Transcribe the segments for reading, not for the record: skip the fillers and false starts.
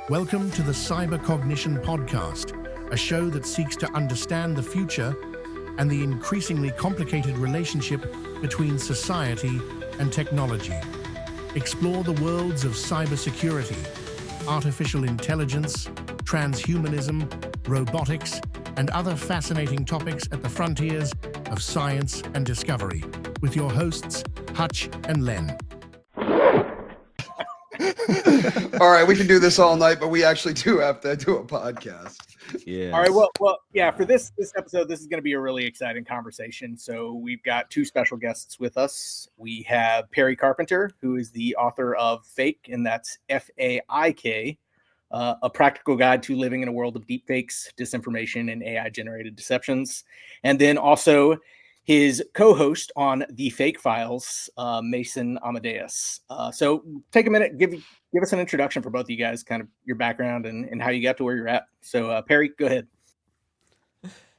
Welcome to the Cyber Cognition Podcast, a show that seeks to understand the future and the increasingly complicated relationship between society and technology. Explore the worlds of cybersecurity, artificial intelligence, transhumanism, robotics, and other fascinating topics at the frontiers of science and discovery, with your hosts, Hutch and Len. All right, we can do this all night, but we actually do have to do a podcast. Yeah. All right. Well, yeah. For this episode, this is going to be a really exciting conversation. So we've got two special guests with us. We have Perry Carpenter, who is the author of Fake, and that's F-A-I-K, a practical guide to living in a world of deepfakes, disinformation, and AI-generated deceptions. And then also his co-host on The Fake Files, Mason Amadeus. So take a minute, give us an introduction for both of you guys, kind of your background and how you got to where you're at. So Perry, go ahead.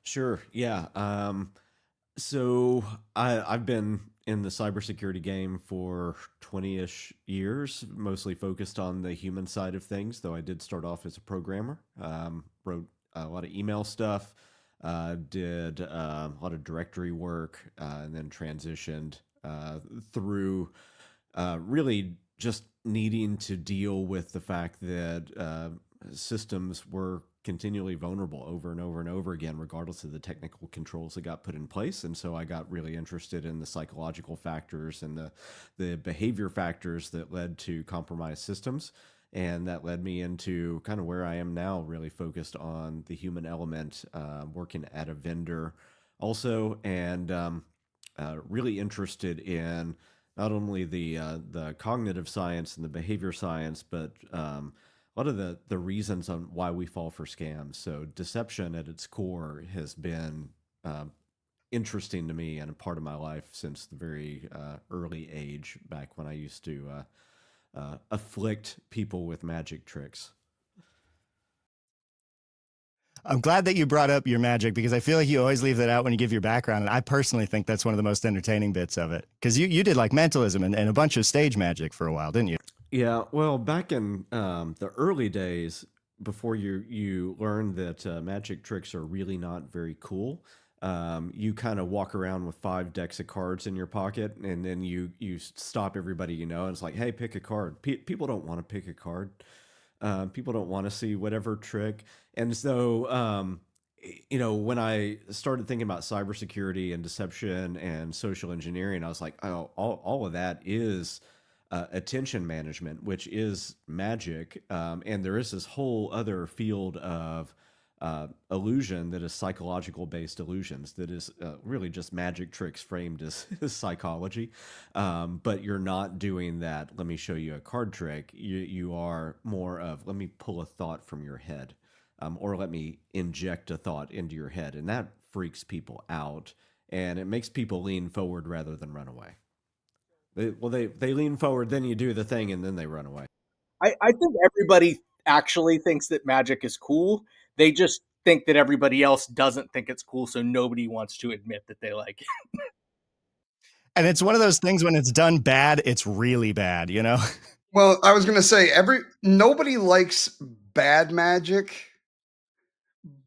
Sure. Yeah. So I've been in the cybersecurity game for 20-ish years, mostly focused on the human side of things, though I did start off as a programmer, wrote a lot of email stuff, did a lot of directory work, and then transitioned through really just needing to deal with the fact that systems were continually vulnerable over and over and over again, regardless of the technical controls that got put in place. And so I got really interested in the psychological factors and the behavior factors that led to compromised systems. And that led me into kind of where I am now, really focused on the human element, working at a vendor also, and really interested in not only the cognitive science and the behavior science, but a lot of the reasons on why we fall for scams. So deception at its core has been interesting to me and a part of my life since the very early age, back when I used to afflict people with magic tricks. I'm glad that you brought up your magic, because I feel like you always leave that out when you give your background. And I personally think that's one of the most entertaining bits of it, because you did like mentalism and a bunch of stage magic for a while, didn't you? Yeah, well, back in the early days, before you learned that magic tricks are really not very cool, you kind of walk around with 5 decks of cards in your pocket, and then you stop everybody you know, and it's like, hey, pick a card. People don't want to pick a card. People don't want to see whatever trick. And so, when I started thinking about cybersecurity and deception and social engineering, I was like, oh, all of that is attention management, which is magic. And there is this whole other field of illusion that is psychological based illusions, that is really just magic tricks framed as psychology. But you're not doing that, let me show you a card trick. You are more of, let me pull a thought from your head, or let me inject a thought into your head. And that freaks people out, and it makes people lean forward rather than run away. They lean forward, then you do the thing, and then they run away. I think everybody actually thinks that magic is cool. They just think that everybody else doesn't think it's cool, so nobody wants to admit that they like it. And it's one of those things, when it's done bad, it's really bad, you know? Well, I was going to say nobody likes bad magic,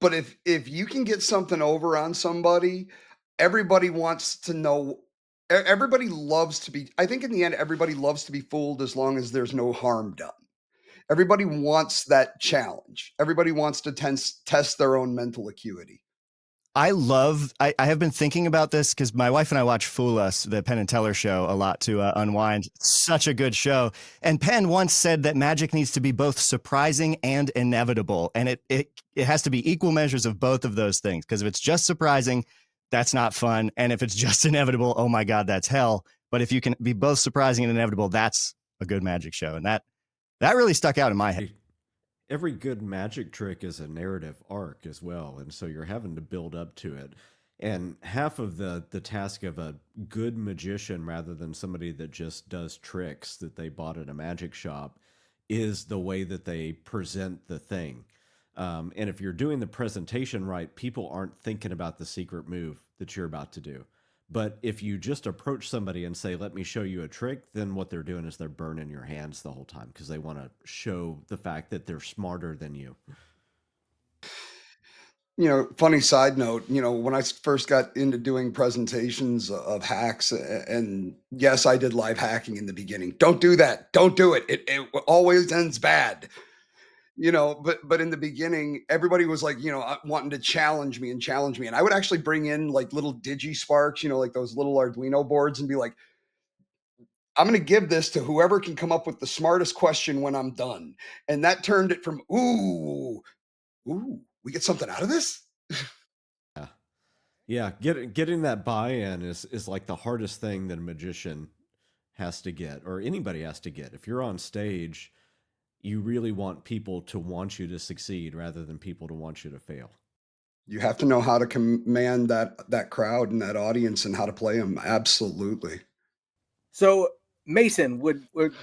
but if you can get something over on somebody, everybody wants to know. Everybody loves to be. I think in the end, everybody loves to be fooled as long as there's no harm done. Everybody wants that challenge. Everybody wants to test their own mental acuity. I have been thinking about this because my wife and I watch Fool Us, the Penn and Teller show, a lot to unwind. Such a good show. And Penn once said that magic needs to be both surprising and inevitable. And it has to be equal measures of both of those things. Because if it's just surprising, that's not fun. And if it's just inevitable, oh my God, that's hell. But if you can be both surprising and inevitable, that's a good magic show. And that really stuck out in my head. Every good magic trick is a narrative arc as well, and so you're having to build up to it. And half of the task of a good magician, rather than somebody that just does tricks that they bought at a magic shop, is the way that they present the thing. And if you're doing the presentation right, people aren't thinking about the secret move that you're about to do. But if you just approach somebody and say, let me show you a trick, then what they're doing is they're burning your hands the whole time because they want to show the fact that they're smarter than you. Funny side note, when I first got into doing presentations of hacks, and yes, I did live hacking in the beginning. Don't do that. Don't do it. It always ends bad. But in the beginning, everybody was like, wanting to challenge me. And I would actually bring in like little DigiSparks, like those little Arduino boards, and be like, I'm going to give this to whoever can come up with the smartest question when I'm done. And that turned it from, ooh, we get something out of this? Yeah, getting that buy-in is like the hardest thing that a magician has to get, or anybody has to get. If you're on stage, you really want people to want you to succeed rather than people to want you to fail. You have to know how to command that crowd and that audience and how to play them. Absolutely. So Mason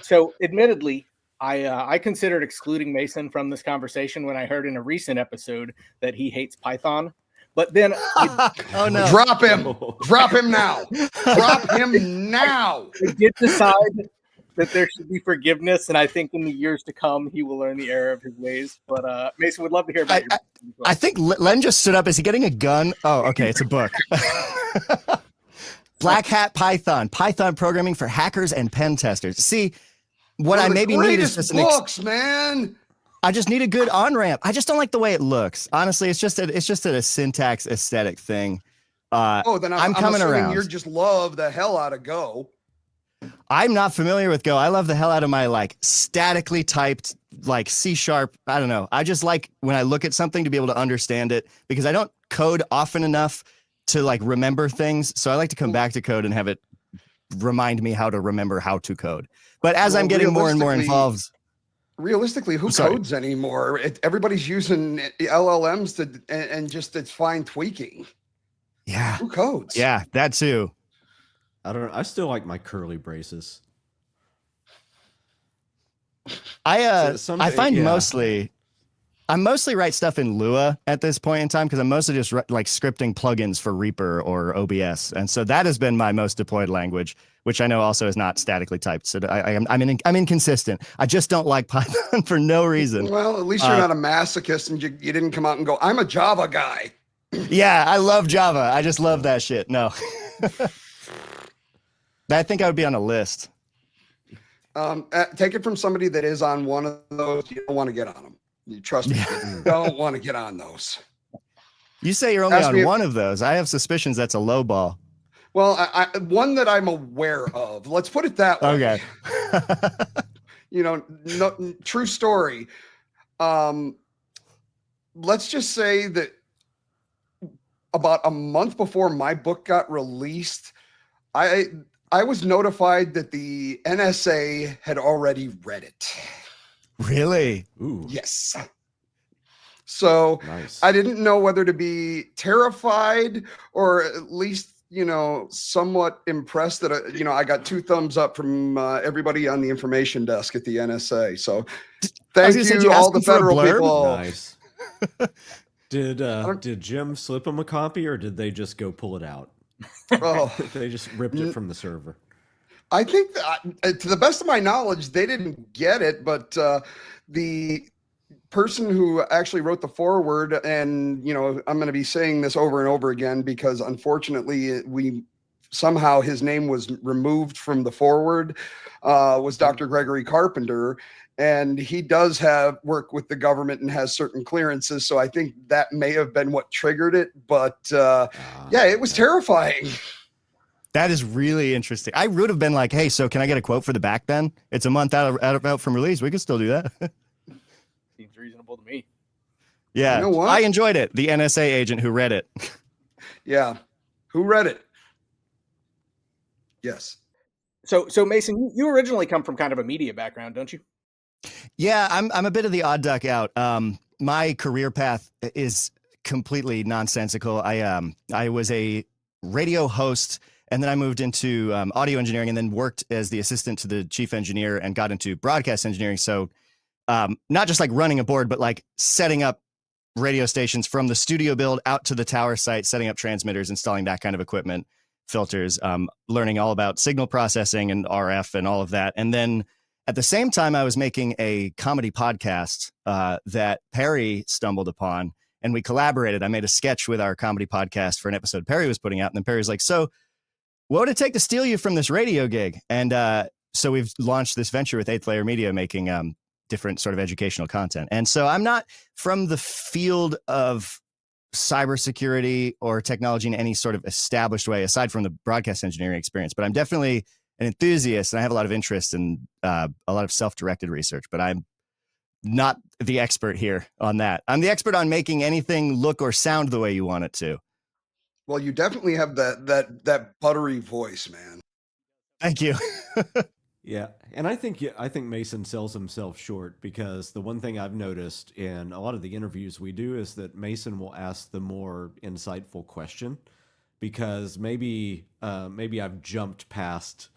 so admittedly, I considered excluding Mason from this conversation when I heard in a recent episode that he hates Python. But then oh no. Drop him now. Drop him now. I did decide that there should be forgiveness, and I think in the years to come he will learn the error of his ways. But Mason, would love to hear about your I think Len just stood up. Is he getting a gun? Oh, okay, it's a book. Black Hat Python programming for hackers and pen testers. See, what I maybe need is just books, man. I just need a good on-ramp. I just don't like the way it looks. Honestly, it's just a syntax aesthetic thing. Then I'm coming around. You just love the hell out of Go. I'm not familiar with Go. I love the hell out of my like statically typed like C#. I don't know. I just like when I look at something to be able to understand it because I don't code often enough to like remember things. So I like to come back to code and have it remind me how to remember how to code. But as I'm getting more and more involved. Realistically, who codes anymore? Everybody's using LLMs and just it's fine tweaking. Yeah. Who codes? Yeah, that too. I don't know. I still like my curly braces. I find I mostly write stuff in Lua at this point in time because I'm mostly just like scripting plugins for Reaper or OBS, and so that has been my most deployed language, which I know also is not statically typed. So I'm inconsistent. I just don't like Python for no reason. Well, at least you're not a masochist, and you didn't come out and go, "I'm a Java guy." Yeah, I love Java. I just love that shit. No, I think I would be on a list. Take it from somebody that is on one of those. You don't want to get on them. You trust me. You don't want to get on those. You say you're only on one of those. I have suspicions that's a low ball. Well, one that I'm aware of. Let's put it that way. Okay. True story. Let's just say that about a month before my book got released, I was notified that the NSA had already read it. Really? Ooh. Yes. So nice. I didn't know whether to be terrified or at least, somewhat impressed that, I got 2 thumbs up from everybody on the information desk at the NSA. So thank you to all the federal people. Nice. Did Jim slip them a copy or did they just go pull it out? Oh, they just ripped it from the server. I think that, to the best of my knowledge, they didn't get it, but the person who actually wrote the foreword, and I'm going to be saying this over and over again because unfortunately somehow his name was removed from the foreword, was Dr. Gregory Carpenter, and he does have work with the government and has certain clearances, so I think that may have been what triggered it, but yeah, it was terrifying. That is really interesting. I would have been like, hey, so can I get a quote for the back, Ben? It's a month out from release. We could still do that. Seems reasonable to me. Yeah. You know what? I enjoyed it. The NSA agent who read it. Yeah. Who read it? Yes. So Mason, you originally come from kind of a media background, don't you? Yeah, I'm a bit of the odd duck out. My career path is completely nonsensical. I was a radio host, and then I moved into audio engineering, and then worked as the assistant to the chief engineer and got into broadcast engineering. So not just like running a board, but like setting up radio stations from the studio build out to the tower site, setting up transmitters, installing that kind of equipment. filters, learning all about signal processing and RF and all of that. And then at the same time, I was making a comedy podcast that Perry stumbled upon, and we collaborated. I made a sketch with our comedy podcast for an episode Perry was putting out. And then Perry's like, so what would it take to steal you from this radio gig? And so we've launched this venture with Eighth Layer Media, making different sort of educational content. And so I'm not from the field of cybersecurity or technology in any sort of established way, aside from the broadcast engineering experience, but I'm definitely an enthusiast, and I have a lot of interest in a lot of self-directed research, but I'm not the expert here on that. I'm the expert on making anything look or sound the way you want it to. Well, you definitely have that buttery voice, man. Thank you. Yeah, and I think Mason sells himself short, because the one thing I've noticed in a lot of the interviews we do is that Mason will ask the more insightful question, because maybe I've jumped past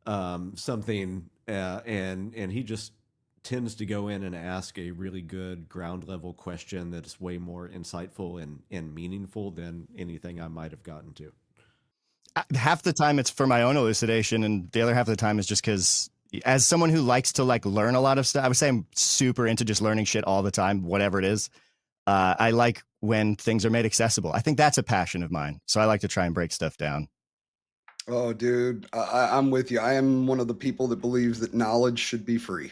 something, and he just tends to go in and ask a really good ground level question that is way more insightful and meaningful than anything I might have gotten to. Half the time it's for my own elucidation, and the other half of the time is just because, as someone who likes to like learn a lot of stuff, I would say I'm super into just learning shit all the time, whatever it is. I like when things are made accessible. I think that's a passion of mine. So I like to try and break stuff down. Oh, dude, I'm with you. I am one of the people that believes that knowledge should be free.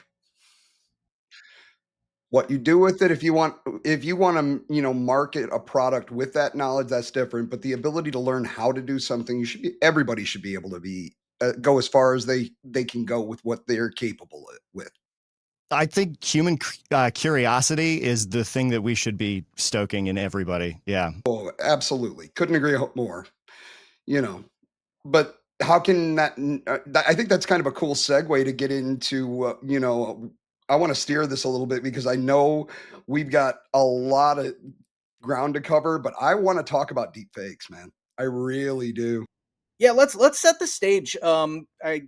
What you do with it, if you want to, market a product with that knowledge, that's different. But the ability to learn how to do something, everybody should be able to go as far as they can go with what they're capable with. I think human curiosity is the thing that we should be stoking in everybody. Yeah. Oh, absolutely. Couldn't agree more. But how can that? I think that's kind of a cool segue to get into. I want to steer this a little bit because I know we've got a lot of ground to cover, but I want to talk about deep fakes, man. I really do. Yeah, let's set the stage. I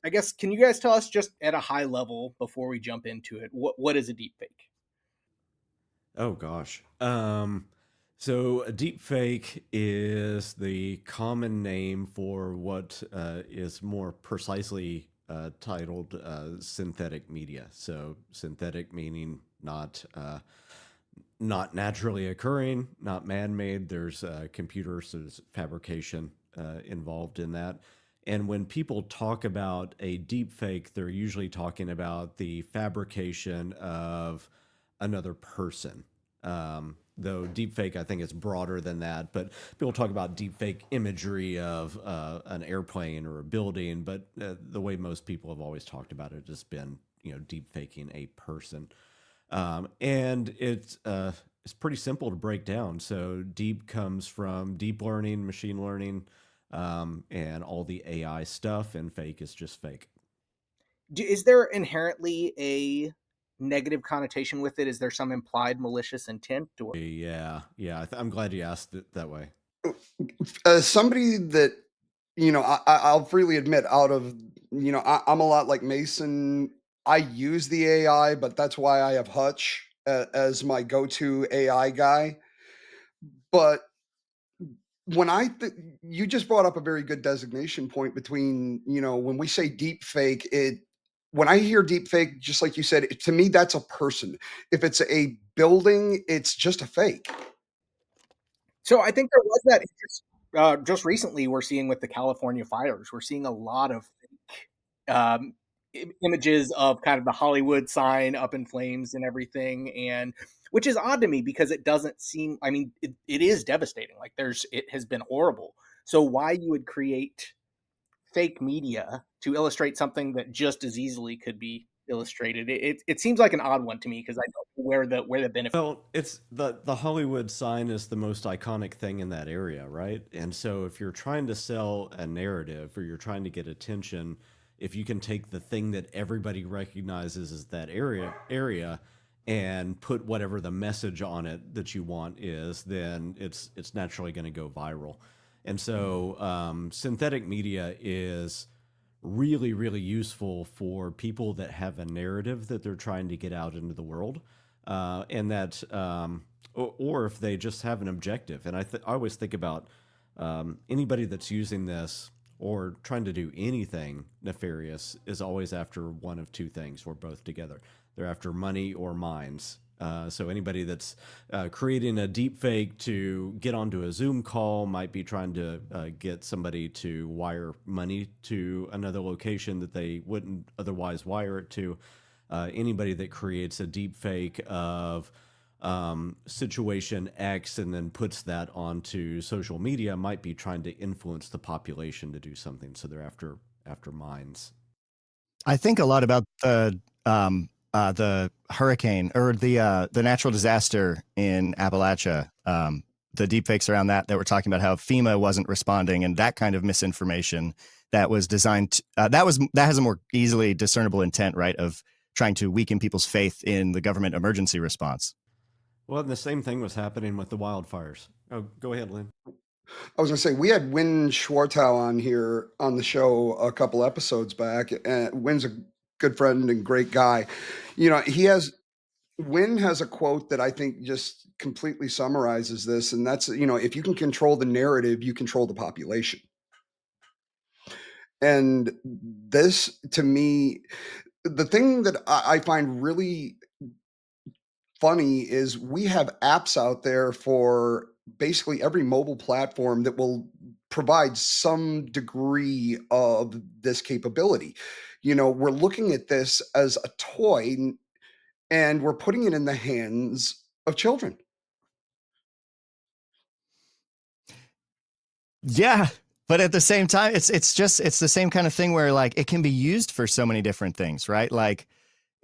guess, can you guys tell us just at a high level before we jump into it, what is a deep fake? Oh gosh. So a deep fake is the common name for what is more precisely titled synthetic media. So synthetic meaning not naturally occurring, not man-made. There's computers, there's fabrication involved in that. And when people talk about a deep fake, they're usually talking about the fabrication of another person. Though deepfake, I think, is broader than that. But people talk about deepfake imagery of an airplane or a building. But the way most people have always talked about it has been, deepfaking a person. And it's pretty simple to break down. So deep comes from deep learning, machine learning, and all the AI stuff. And fake is just fake. Is there inherently a negative connotation with it? Is there some implied malicious intent? Or Yeah. I'm glad you asked it that way. Somebody that I'll freely admit, out of I'm a lot like Mason. I use the AI, but that's why I have Hutch as my go-to AI guy. But when you just brought up a very good designation point between when we say deep fake, when I hear deep fake, just like you said, to me, that's a person. If it's a building, it's just a fake. So I think there was that interest, just recently we're seeing with the California fires. We're seeing a lot of fake images of kind of the Hollywood sign up in flames and everything. And which is odd to me because it doesn't seem, I mean, it is devastating. Like it has been horrible. So why you would create fake media to illustrate something that just as easily could be illustrated, it seems like an odd one to me because I don't know where the benefit. Well, it's the Hollywood sign is the most iconic thing in that area, right? And so if you're trying to sell a narrative or you're trying to get attention, if you can take the thing that everybody recognizes as that area and put whatever the message on it that you want is, then it's naturally going to go viral. And so synthetic media is really, really useful for people that have a narrative that they're trying to get out into the world, and that, or if they just have an objective. And I always think about Anybody that's using this or trying to do anything nefarious is always after one of two things, or both together. They're after money or minds. So anybody that's creating a deep fake to get onto a Zoom call might be trying to get somebody to wire money to another location that they wouldn't otherwise wire it to. Anybody that creates a deep fake of situation X and then puts that onto social media might be trying to influence the population to do something. So they're after minds. I think a lot about the hurricane or the natural disaster in Appalachia. The deepfakes around that we're talking about how FEMA wasn't responding, and that kind of misinformation that was designed that has a more easily discernible intent, right, of trying to weaken people's faith in the government emergency response. Well, and the same thing was happening with the wildfires. Oh, go ahead, Lynn. I was going to say, we had Win Schwartau on here on the show a couple episodes back. And Win's a good friend and great guy. You know, Win has a quote that I think just completely summarizes this. And that's, you know, if you can control the narrative, you control the population. And this, to me, the thing that I find really funny is we have apps out there for basically every mobile platform that will provide some degree of this capability. You know, we're looking at this as a toy and we're putting it in the hands of children. Yeah, but at the same time, it's the same kind of thing where like it can be used for so many different things, right? Like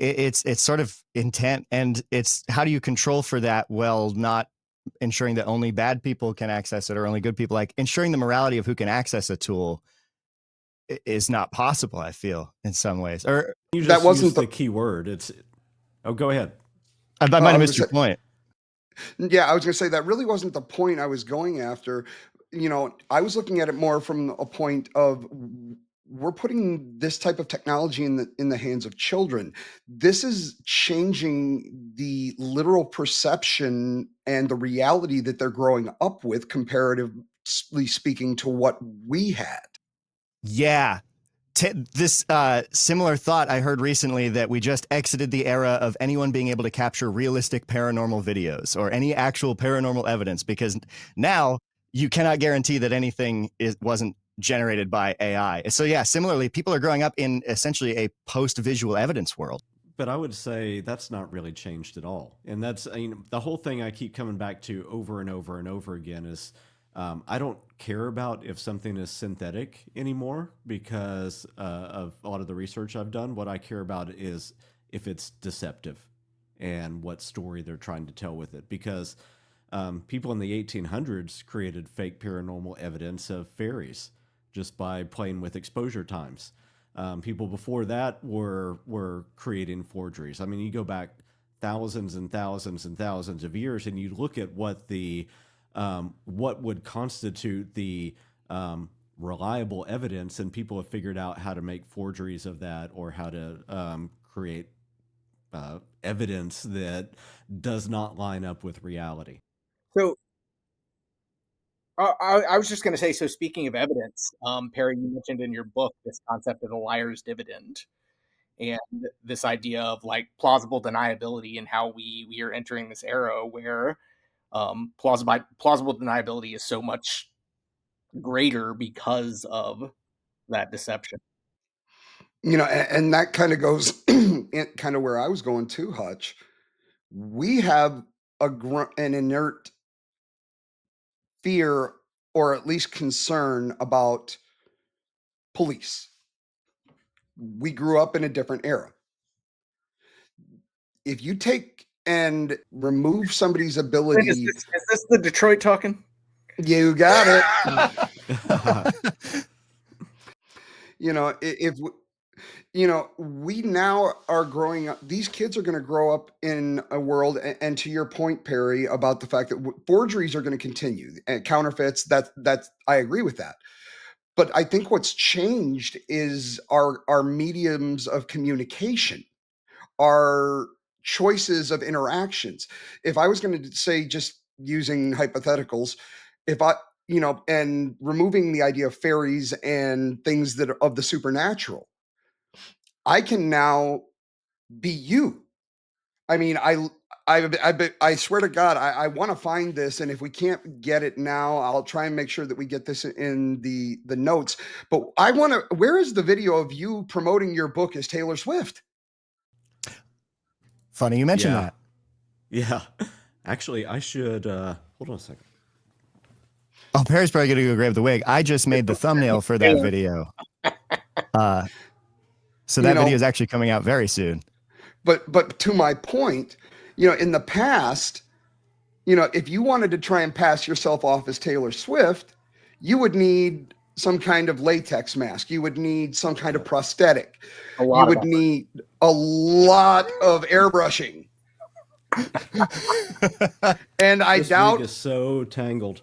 it's sort of intent, and it's how do you control for that? Well, not ensuring that only bad people can access it or only good people. Like ensuring the morality of who can access a tool is not possible, I feel, in some ways. Or You just That wasn't used the key word. Oh, go ahead. I might have missed your point. Yeah, I was going to say that really wasn't the point I was going after. You know, I was looking at it more from a point of we're putting this type of technology in the hands of children. This is changing the literal perception and the reality that they're growing up with, comparatively speaking, to what we had. Yeah. This similar thought I heard recently, that we just exited the era of anyone being able to capture realistic paranormal videos or any actual paranormal evidence, because now you cannot guarantee that anything wasn't generated by AI. So yeah, similarly, people are growing up in essentially a post-visual evidence world. But I would say that's not really changed at all. And that's, I mean, the whole thing I keep coming back to over and over and over again is I don't care about if something is synthetic anymore because of a lot of the research I've done. What I care about is if it's deceptive and what story they're trying to tell with it. Because people in the 1800s created fake paranormal evidence of fairies just by playing with exposure times. People before that were creating forgeries. I mean, you go back thousands and thousands and thousands of years, and you look at what the what would constitute the reliable evidence, and people have figured out how to make forgeries of that, or how to create evidence that does not line up with reality. So I was just going to say, so speaking of evidence, Perry, you mentioned in your book this concept of the liar's dividend, and this idea of like plausible deniability, and how we are entering this era where plausible deniability is so much greater because of that deception. You know, and that kind of goes kind of where I was going too, Hutch. We have an inert fear, or at least concern, about police. We grew up in a different era. If you take and remove somebody's Is ability, this the Detroit talking? you got it. You know, if you know, we now are growing up, these kids are going to grow up in a world, and to your point, Perry, about the fact that forgeries are going to continue and counterfeits, that's I agree with that. But I think what's changed is our mediums of communication, our choices of interactions. If I was going to say, just using hypotheticals, if I and removing the idea of fairies and things that are of the supernatural. I can now be you. I mean, I swear to God, I want to find this, and if we can't get it now, I'll try and make sure that we get this in the notes. But I want to. Where is the video of you promoting your book as Taylor Swift? Funny you mentioned Yeah. that. Yeah. Actually, I should hold on a second. Oh, Perry's probably gonna go grab the wig. I just made the thumbnail for that video. So that video is actually coming out very soon. But to my point, in the past, if you wanted to try and pass yourself off as Taylor Swift, you would need some kind of latex mask. You would need some kind of prosthetic. You would need a lot of airbrushing. And I This doubt wig is so tangled.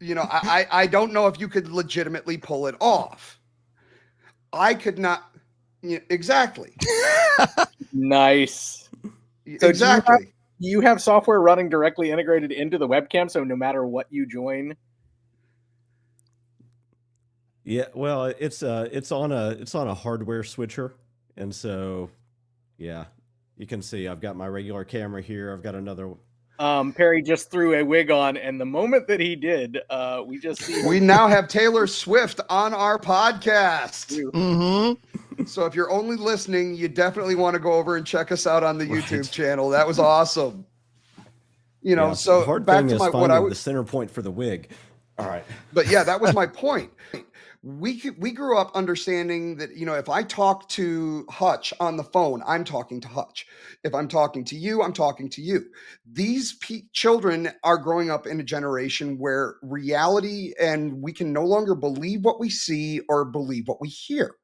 I don't know if you could legitimately pull it off. I could not. Exactly. Nice. So Exactly. you have software running directly integrated into the webcam, so no matter what you join. Yeah, well, it's on a hardware switcher, and so yeah, you can see I've got my regular camera here. I've got another. Perry just threw a wig on, and the moment that he did, we just see We now have Taylor Swift on our podcast. Mm-hmm. So if you're only listening, you definitely want to go over and check us out on the YouTube Right. channel. That was awesome. Yeah, So the hard back thing to is what finding I the was. center point for the wig. All right. But yeah, that was my point. We grew up understanding that, if I talk to Hutch on the phone, I'm talking to Hutch. If I'm talking to you, I'm talking to you. These children are growing up in a generation where reality, and we can no longer believe what we see or believe what we hear.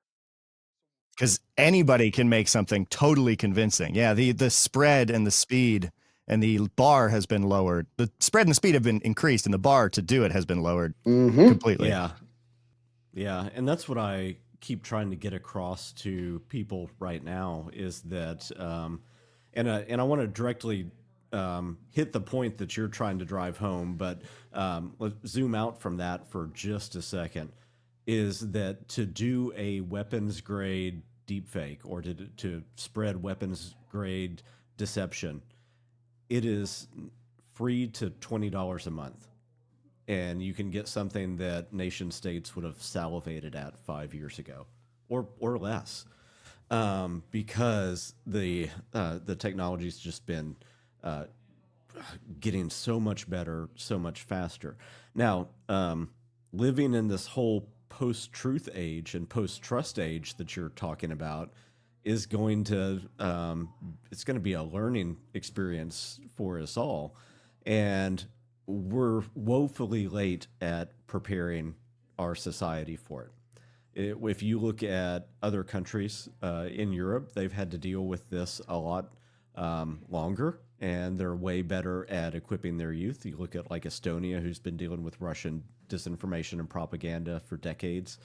Because anybody can make something totally convincing. Yeah, the spread and the speed and the bar has been lowered. The spread and the speed have been increased, and the bar to do it has been lowered completely. Yeah. Yeah, and that's what I keep trying to get across to people right now is that, and I want to directly hit the point that you're trying to drive home, but let's zoom out from that for just a second. Is that to do a weapons grade deepfake or to spread weapons grade deception? It is free to $20 a month. And you can get something that nation states would have salivated at 5 years ago, or less, because the technology's just been getting so much better, so much faster. Now, living in this whole post-truth age and post-trust age that you're talking about is going to it's going to be a learning experience for us all, and we're woefully late at preparing our society for it. If you look at other countries in Europe, they've had to deal with this a lot longer, and they're way better at equipping their youth. You look at like Estonia, who's been dealing with Russian disinformation and propaganda for decades.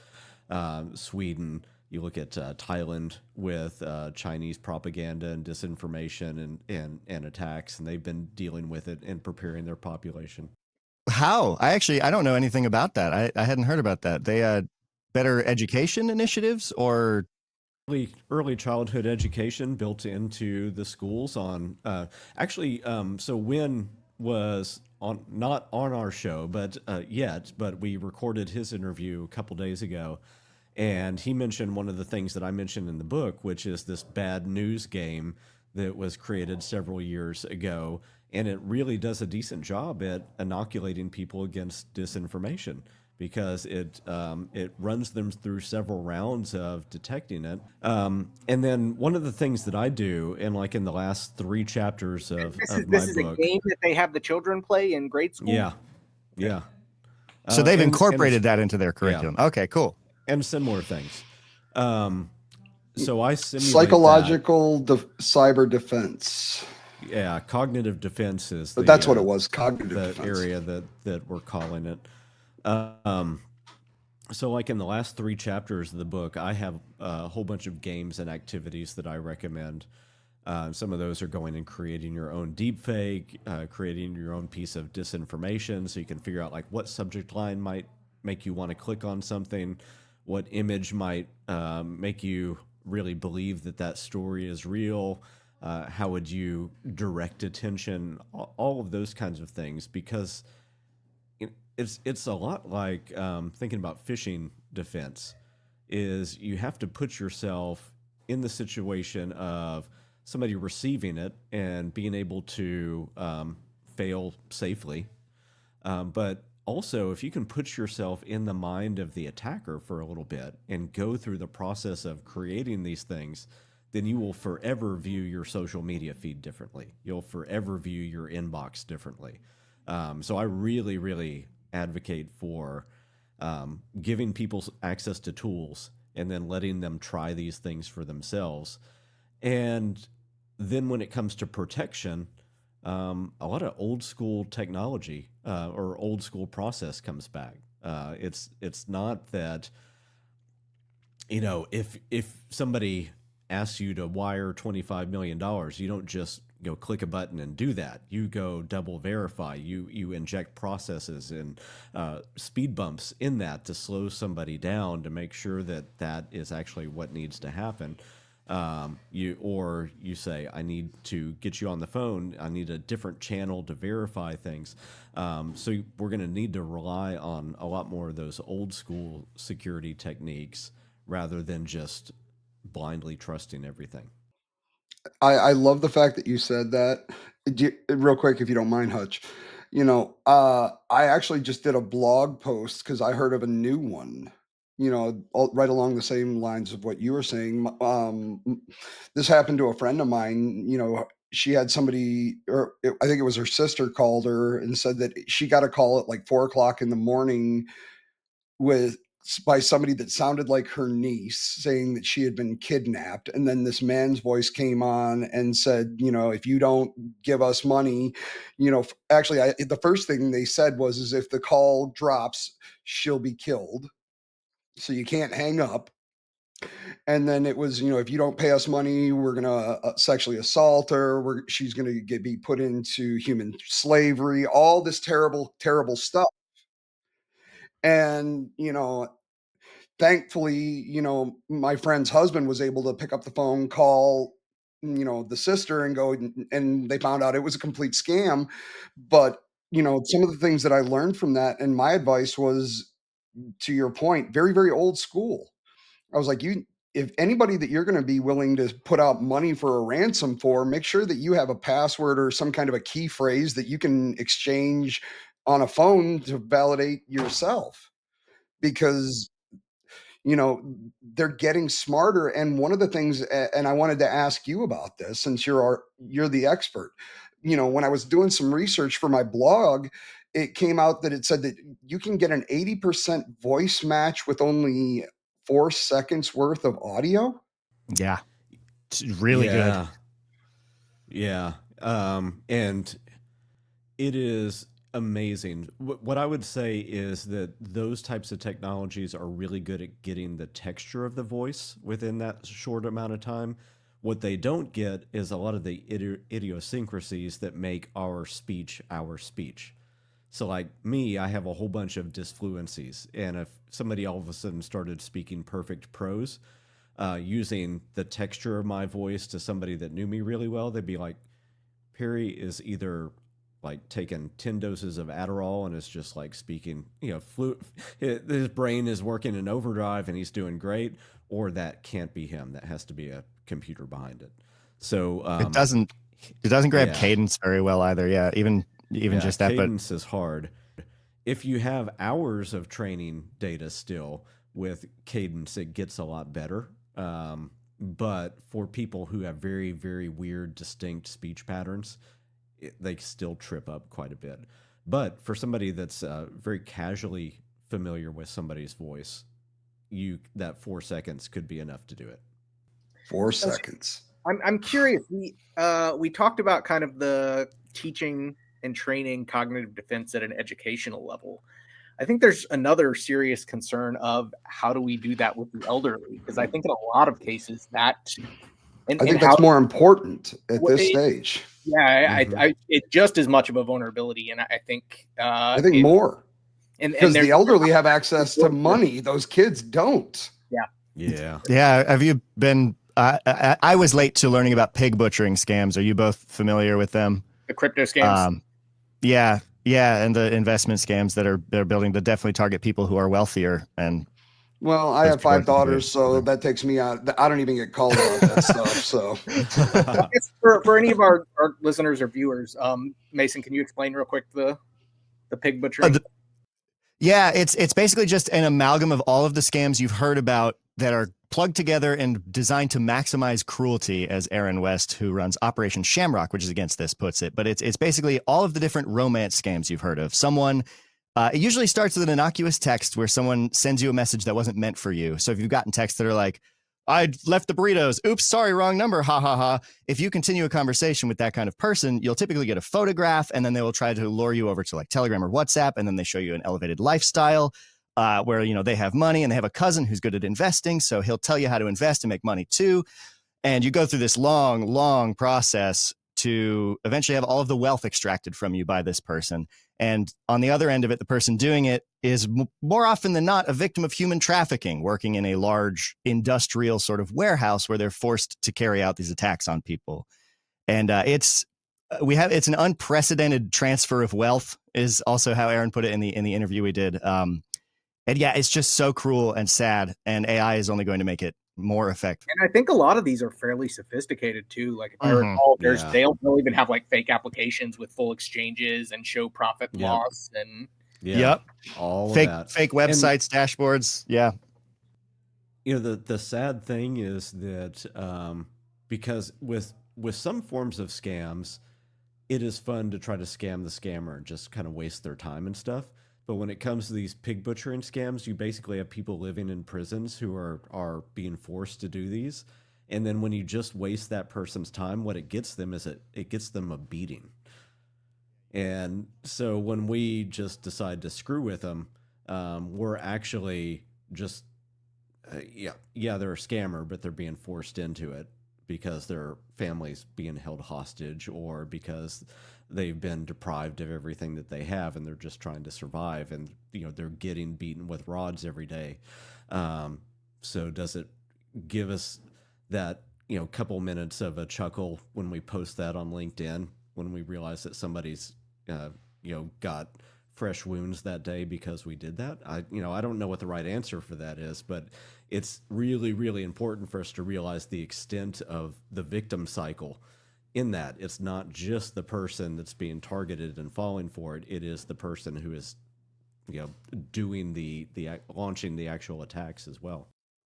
Sweden, you look at Thailand with Chinese propaganda and disinformation and attacks, and they've been dealing with it and preparing their population. How? I don't know anything about that. I hadn't heard about that. They had better education initiatives or early childhood education built into the schools on so Wynn was on not on our show but we recorded his interview a couple days ago, and he mentioned one of the things that I mentioned in the book, which is this bad news game that was created several years ago, and it really does a decent job at inoculating people against disinformation because it runs them through several rounds of detecting it. And then one of the things that I do, and like in the last 3 chapters of my this is book, a game that they have the children play in grade school. Yeah. so they've and incorporated that into their curriculum. Okay, cool. and similar things. So I simulate Psychological cyber defense. cognitive defense is But that's what it was. Cognitive the defense. area that we're calling it. So like in the last 3 chapters of the book, I have a whole bunch of games and activities that I recommend. Some of those are going and creating your own deepfake, creating your own piece of disinformation, so you can figure out like what subject line might make you want to click on something, what image might make you really believe that that story is real. How would you direct attention? All of those kinds of things, because it's a lot like thinking about phishing defense. Is you have to put yourself in the situation of somebody receiving it and being able to fail safely. But also, if you can put yourself in the mind of the attacker for a little bit and go through the process of creating these things, then you will forever view your social media feed differently. You'll forever view your inbox differently. So I really, really advocate for giving people access to tools and then letting them try these things for themselves. And then when it comes to protection, a lot of old school technology or old school process comes back. It's not that, you know, if somebody asks you to wire $25 million, you don't just go click a button and do that. You go double verify. You inject processes and speed bumps in that to slow somebody down to make sure that that is actually what needs to happen. You say, I need to get you on the phone. I need a different channel to verify things. So we're going to need to rely on a lot more of those old school security techniques rather than just blindly trusting everything. I love the fact that you said that. Real quick, if you don't mind, Hutch. I actually just did a blog post because I heard of a new one. Right along the same lines of what you were saying. This happened to a friend of mine. She had somebody, I think it was her sister, called her and said that she got a call at like 4 o'clock in the morning with by somebody that sounded like her niece, saying that she had been kidnapped. And then this man's voice came on and said, if you don't give us money, actually, the first thing they said is if the call drops, she'll be killed. So you can't hang up. And then it was, if you don't pay us money, we're going to sexually assault her. She's going to be put into human slavery, all this terrible, terrible stuff. And, thankfully, my friend's husband was able to pick up the phone, call, the sister and go, and they found out it was a complete scam. But, some of the things that I learned from that, and my advice was, to your point, very, very old school. I was like, if anybody that you're going to be willing to put out money for a ransom for, make sure that you have a password or some kind of a key phrase that you can exchange on a phone to validate yourself, because they're getting smarter. And one of the things, and I wanted to ask you about this, since you're the expert. When I was doing some research for my blog, it came out that it said that you can get an 80% voice match with only 4 seconds worth of audio. Yeah. It's really good. Yeah. And it is amazing. What I would say is that those types of technologies are really good at getting the texture of the voice within that short amount of time. What they don't get is a lot of the idiosyncrasies that make our speech our speech. So like me, I have a whole bunch of disfluencies. And if somebody all of a sudden started speaking perfect prose, using the texture of my voice to somebody that knew me really well, they'd be like, Perry is either like taking 10 doses of Adderall and is just like speaking, his brain is working in overdrive and he's doing great, or that can't be him. That has to be a computer behind it. So it doesn't grab cadence very well either. Yeah. Even just that. Cadence is hard. If you have hours of training data still with cadence, it gets a lot better. But for people who have very, very weird, distinct speech patterns, they still trip up quite a bit. But for somebody that's very casually familiar with somebody's voice, that 4 seconds could be enough to do it. 4 seconds. I'm curious. We talked about kind of the teaching and training cognitive defense at an educational level. I think there's another serious concern of how do we do that with the elderly? Because I think in a lot of cases that And, I think and that's how, more important at Well, this stage. yeah, Mhm. it's just as much of a vulnerability, and I think I think more and because there's the elderly have access to money; those kids don't. Yeah. Yeah. Have you been? I was late to learning about pig butchering scams. Are you both familiar with them? the crypto scams. Yeah, yeah, and the investment scams that they're building to definitely target people who are wealthier. And Well, I those have people are 5 daughters, so that takes me out. I don't even get called about that stuff. So I guess for any of our listeners or viewers, Mason, can you explain real quick the pig butchering? Yeah, it's basically just an amalgam of all of the scams you've heard about that are plugged together and designed to maximize cruelty, as Aaron West, who runs Operation Shamrock, which is against this, puts it. But it's basically all of the different romance scams you've heard of. It usually starts with an innocuous text where someone sends you a message that wasn't meant for you. So if you've gotten texts that are like, I left the burritos. Oops, sorry, wrong number. Ha ha ha. If you continue a conversation with that kind of person, you'll typically get a photograph, and then they will try to lure you over to like Telegram or WhatsApp, and then they show you an elevated lifestyle where they have money and they have a cousin who's good at investing, so he'll tell you how to invest and make money too. And you go through this long, long process to eventually have all of the wealth extracted from you by this person. And on the other end of it, the person doing it is more often than not a victim of human trafficking, working in a large industrial sort of warehouse where they're forced to carry out these attacks on people. And it's an unprecedented transfer of wealth, is also how Aaron put it in the interview we did. And yeah, it's just so cruel and sad. And AI is only going to make it more effective. And I think a lot of these are fairly sophisticated too. Like if I Mhm. recall, Yeah. they'll even have like fake applications with full exchanges and show profit and Yep. loss and Yeah. Yep. All Fake of that. fake websites, dashboards. Yeah. The sad thing is that because with some forms of scams, it is fun to try to scam the scammer and just kind of waste their time and stuff. But when it comes to these pig butchering scams, you basically have people living in prisons who are being forced to do these. And then when you just waste that person's time, what it gets them is it gets them a beating. And so when we just decide to screw with them, we're actually just they're a scammer, but they're being forced into it because their family's being held hostage or because they've been deprived of everything that they have and they're just trying to survive, and they're getting beaten with rods every day. So does it give us that couple minutes of a chuckle when we post that on LinkedIn, when we realize that somebody's got fresh wounds that day because we did that? I don't know what the right answer for that is, but it's really, really important for us to realize the extent of the victim cycle. In that it's not just the person that's being targeted and falling for it; it is the person who is, doing the launching the actual attacks as well.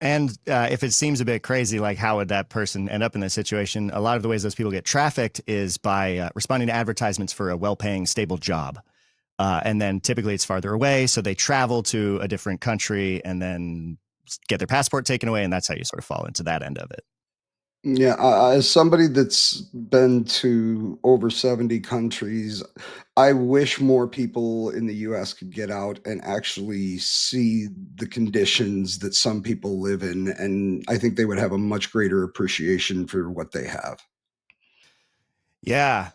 And if it seems a bit crazy, like how would that person end up in this situation? A lot of the ways those people get trafficked is by responding to advertisements for a well-paying, stable job. And then typically it's farther away, so they travel to a different country and then get their passport taken away, and that's how you sort of fall into that end of it. Yeah, as somebody that's been to over 70 countries, I wish more people in the US could get out and actually see the conditions that some people live in. And I think they would have a much greater appreciation for what they have. Yeah.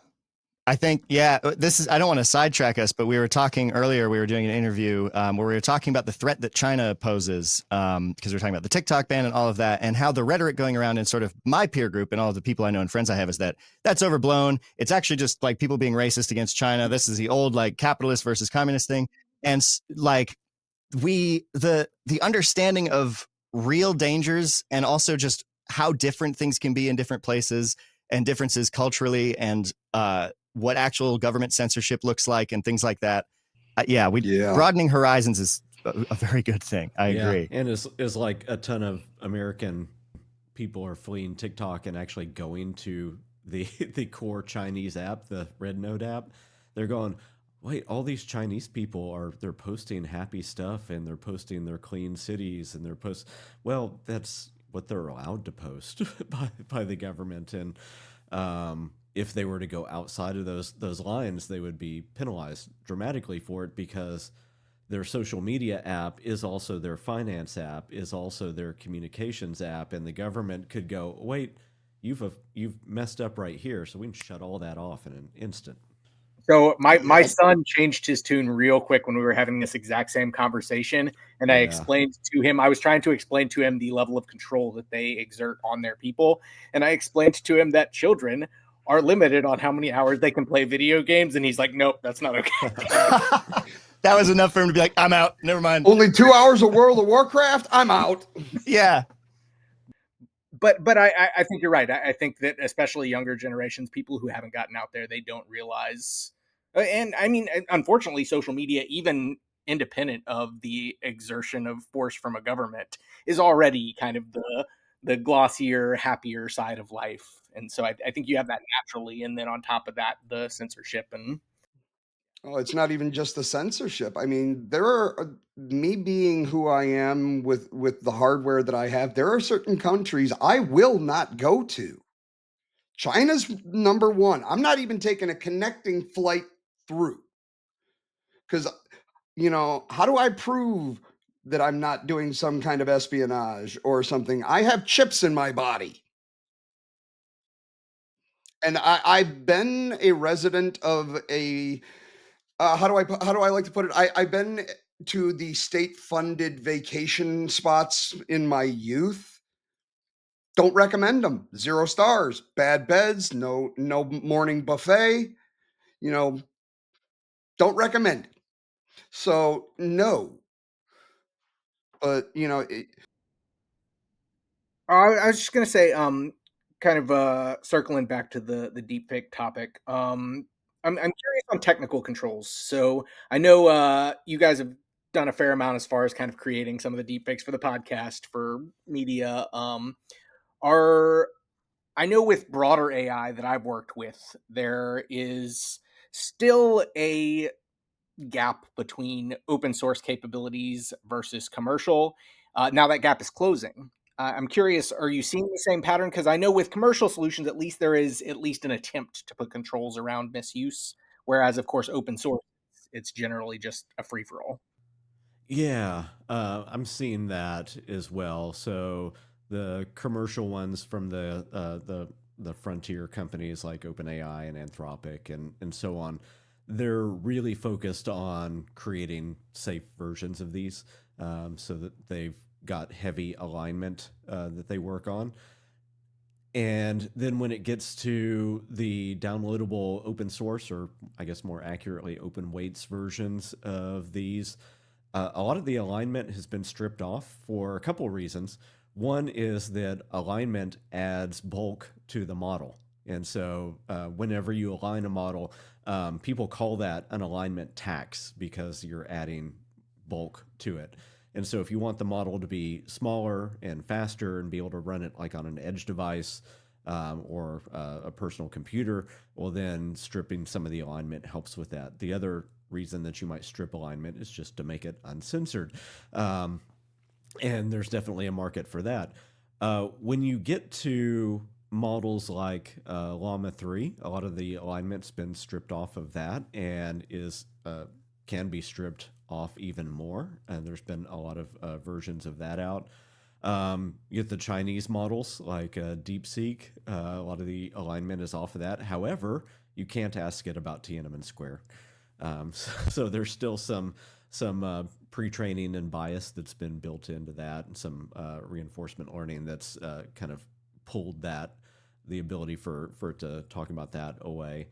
I think, I don't want to sidetrack us, but we were talking earlier, we were doing an interview where we were talking about the threat that China poses, because we were talking about the TikTok ban and all of that, and how the rhetoric going around in sort of my peer group and all of the people I know and friends I have is that that's overblown. It's actually just like people being racist against China. This is the old like capitalist versus communist thing. And like the understanding of real dangers and also just how different things can be in different places and differences culturally and what actual government censorship looks like and things like that. Broadening horizons is a very good thing. I agree. And is like a ton of American people are fleeing TikTok and actually going to the core Chinese app, the Red Note app. They're going, wait, all these Chinese people they're posting happy stuff and they're posting their clean cities and well, that's what they're allowed to post by the government. And if they were to go outside of those lines, they would be penalized dramatically for it, because their social media app is also their finance app, is also their communications app, and the government could go, wait, you've messed up right here, so we can shut all that off in an instant. So my Yep. son changed his tune real quick when we were having this exact same conversation, and I Yeah. explained to him. I was trying to explain to him the level of control that they exert on their people, and I explained to him that children are limited on how many hours they can play video games, and he's like, "Nope, that's not okay." That was enough for him to be like, I'm out. Never mind. Only 2 hours of World of Warcraft? I'm out. Yeah. But I think you're right. I think that especially younger generations, people who haven't gotten out there, they don't realize. And I mean, unfortunately, social media, even independent of the exertion of force from a government, is already kind of the glossier, happier side of life. And so I think you have that naturally, and then on top of that, the censorship and Oh, it's not even just the censorship. I mean, there are me being who I am with the hardware that I have, there are certain countries I will not go to. China's number 1. I'm not even taking a connecting flight through cuz how do I prove that I'm not doing some kind of espionage or something? I have chips in my body. And I've been a resident of a how do I like to put it? I've been to the state-funded vacation spots in my youth. Don't recommend them. 0 stars. Bad beds, no morning buffet, you know, don't recommend it. So, no. But, I was just gonna say, kind of circling back to the deep fake topic. I'm curious on technical controls. So I know you guys have done a fair amount as far as kind of creating some of the deep fakes for the podcast for media. Are I know with broader AI that I've worked with, there is still a gap between open source capabilities versus commercial. Now that gap is closing. I'm curious, are you seeing the same pattern? Because I know with commercial solutions, at least there is at least an attempt to put controls around misuse. Whereas, of course, open source, it's generally just a free for all. Yeah, I'm seeing that as well. So the commercial ones from the frontier companies like OpenAI and Anthropic and so on, they're really focused on creating safe versions of these, so that they've got heavy alignment that they work on. And then when it gets to the downloadable open source, or I guess more accurately, open weights versions of these, a lot of the alignment has been stripped off for a couple of reasons. One is that alignment adds bulk to the model. And so whenever you align a model, people call that an alignment tax because you're adding bulk to it. And so if you want the model to be smaller and faster and be able to run it like on an edge device, or a personal computer, well, then stripping some of the alignment helps with that. The other reason that you might strip alignment is just to make it uncensored. And there's definitely a market for that. When you get to models like Llama 3, a lot of the alignment's been stripped off of that and is can be stripped off even more. And there's been a lot of versions of that out. You get the Chinese models like DeepSeek. A lot of the alignment is off of that. However, you can't ask it about Tiananmen Square. So there's still some pre-training and bias that's been built into that, and some reinforcement learning that's kind of pulled the ability for it to talk about that away.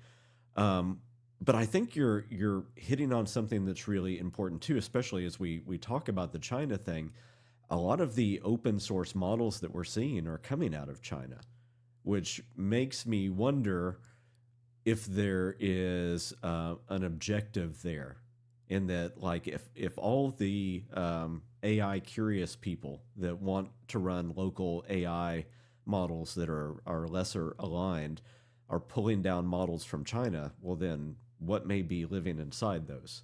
But I think you're hitting on something that's really important too, especially as we talk about the China thing. A lot of the open source models that we're seeing are coming out of China, which makes me wonder if there is an objective there, in that, like, if all the AI curious people that want to run local AI models that are lesser aligned are pulling down models from China, well, then what may be living inside those?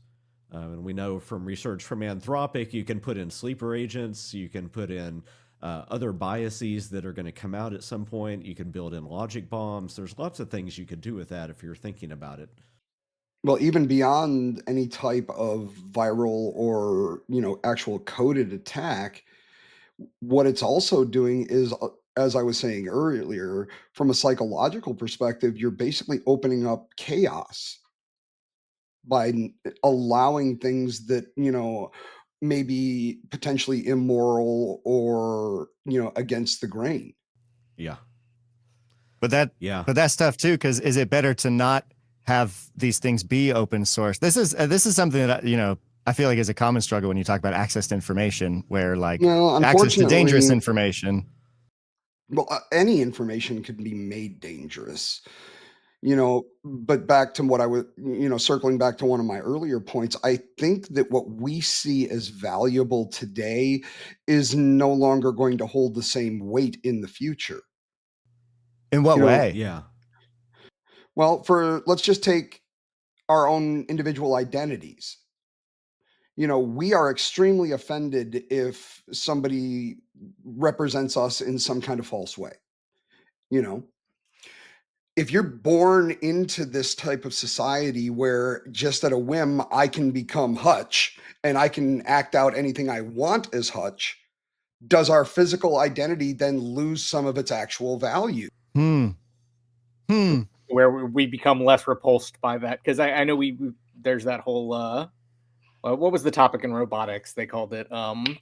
And we know from research from Anthropic, you can put in sleeper agents, you can put in other biases that are going to come out at some point. You can build in logic bombs. There's lots of things you could do with that if you're thinking about it. well, even beyond any type of viral or, actual coded attack, what it's also doing is as I was saying earlier, from a psychological perspective, you're basically opening up chaos by allowing things that, may be potentially immoral or, against the grain. Yeah. But Yeah. that's tough too, because is it better to not have these things be open source? This is something that I feel like is a common struggle when you talk about access to information, where like Well, access to dangerous unfortunately, information. well, any information can be made dangerous. But back to what I was, circling back to one of my earlier points, I think that what we see as valuable today is no longer going to hold the same weight in the future. In what You know, way? Yeah. well, let's just take our own individual identities. We are extremely offended if somebody represents us in some kind of false way. You know, if you're born into this type of society where just at a whim I can become Hutch and I can act out anything I want as Hutch, does our physical identity then lose some of its actual value? Where we become less repulsed by that, because I know there's that whole what was the topic in robotics? They called it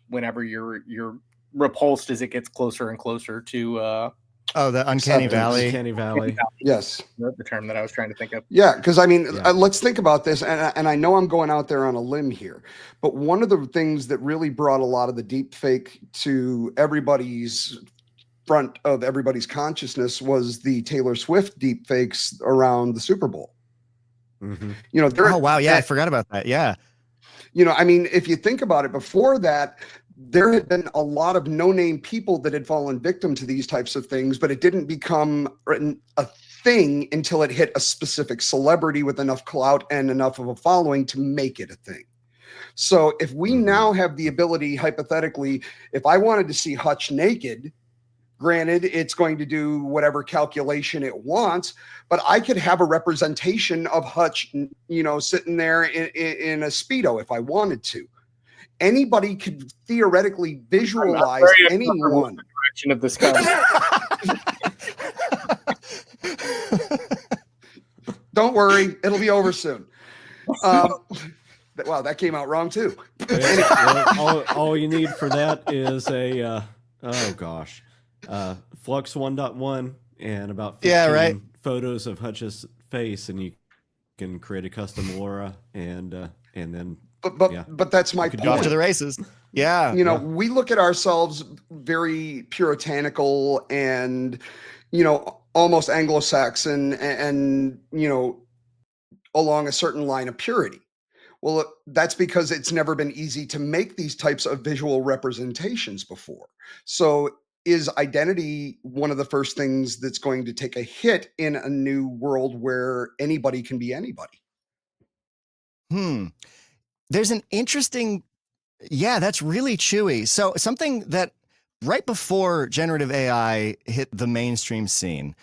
whenever you're repulsed as it gets closer and closer to the uncanny Acceptance. valley. Uncanny Valley. Yes. the term that I was trying to think of. Yeah, because I mean, Yeah. let's think about this, and I know I'm going out there on a limb here, but one of the things that really brought a lot of the deep fake to everybody's front of everybody's consciousness was the Taylor Swift deep fakes around the Super Bowl. Mm-hmm. Oh wow, yeah, I forgot about that. Yeah. I mean, if you think about it, before that, there had been a lot of no-name people that had fallen victim to these types of things, but it didn't become a thing until it hit a specific celebrity with enough clout and enough of a following to make it a thing. So if we now have the ability, hypothetically, if I wanted to see Hutch naked, granted, it's going to do whatever calculation it wants, but I could have a representation of Hutch, sitting there in a Speedo if I wanted to. Anybody could theoretically visualize anyone. Direction of this kind. Don't worry, it'll be over soon. Wow, that came out wrong too. All you need for that is a Flux 1.1 and about 15 photos of Hutch's face, and you can create a custom aura and then. But that's my point. Go off to the races. Yeah. We look at ourselves very puritanical and, almost Anglo-Saxon and, along a certain line of purity. Well, that's because it's never been easy to make these types of visual representations before. So is identity one of the first things that's going to take a hit in a new world where anybody can be anybody? There's an interesting, that's really chewy. So something that right before generative AI hit the mainstream scene,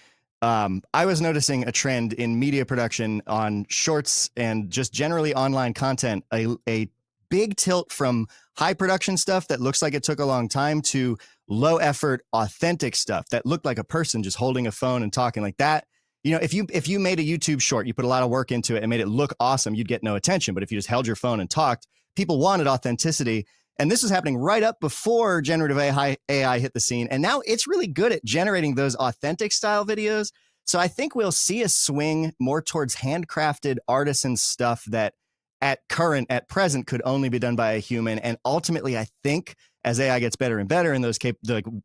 I was noticing a trend in media production on shorts and just generally online content, a big tilt from high production stuff that looks like it took a long time to low effort, authentic stuff that looked like a person just holding a phone and talking like that. If you made a YouTube short, you put a lot of work into it and made it look awesome, you'd get no attention. But if you just held your phone and talked, people wanted authenticity. And this was happening right up before generative AI hit the scene. And now it's really good at generating those authentic style videos. So I think we'll see a swing more towards handcrafted artisan stuff that at present could only be done by a human. And ultimately, I think as AI gets better and better and those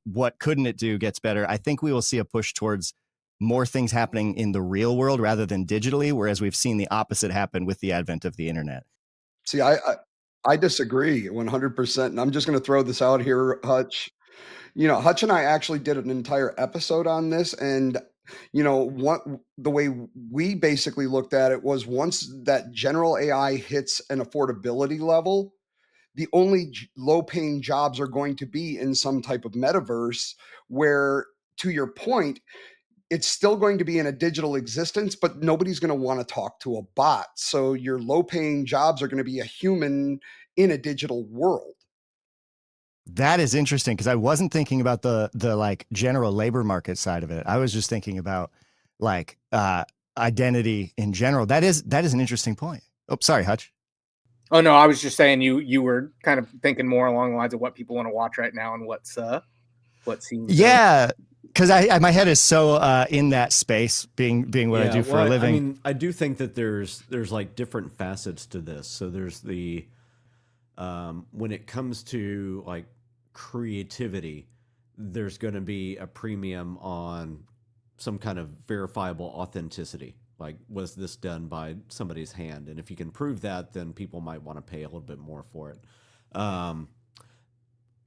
what couldn't it do gets better, I think we will see a push towards more things happening in the real world rather than digitally, whereas we've seen the opposite happen with the advent of the internet. See, I disagree 100%. And I'm just going to throw this out here, Hutch. Hutch and I actually did an entire episode on this. And, the way we basically looked at it was once that general AI hits an affordability level, the only low-paying jobs are going to be in some type of metaverse where, to your point, it's still going to be in a digital existence, but nobody's going to want to talk to a bot. So your low-paying jobs are going to be a human in a digital world. That is interesting because I wasn't thinking about the like general labor market side of it. I was just thinking about like identity in general. That is an interesting point. Oh, sorry, Hutch. Oh no, I was just saying you were kind of thinking more along the lines of what people want to watch right now and what seems Yeah, because I my head is so in that space, being what I do for a living. I mean, I do think that there's like different facets to this. So there's the when it comes to like creativity, there's going to be a premium on some kind of verifiable authenticity. Like, was this done by somebody's hand? And if you can prove that, then people might want to pay a little bit more for it. Um,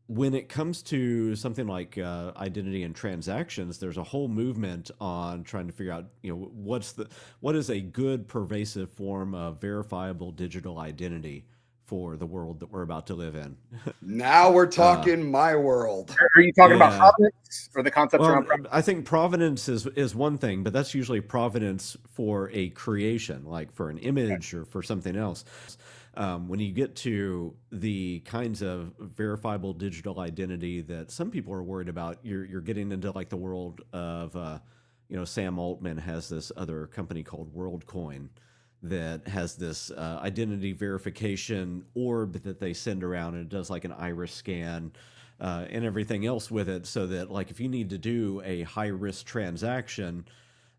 when it comes to something like identity and transactions, there's a whole movement on trying to figure out, what is a good pervasive form of verifiable digital identity for the world that we're about to live in. Now we're talking my world. Are you talking about Yeah. provenance or the concept Well, around provenance? I think provenance is one thing, but that's usually provenance for a creation, like for an image or for something else. When you get to the kinds of verifiable digital identity that some people are worried about, you're getting into like the world of, Sam Altman has this other company called WorldCoin that has this identity verification orb that they send around, and it does like an iris scan and everything else with it, so that like if you need to do a high risk transaction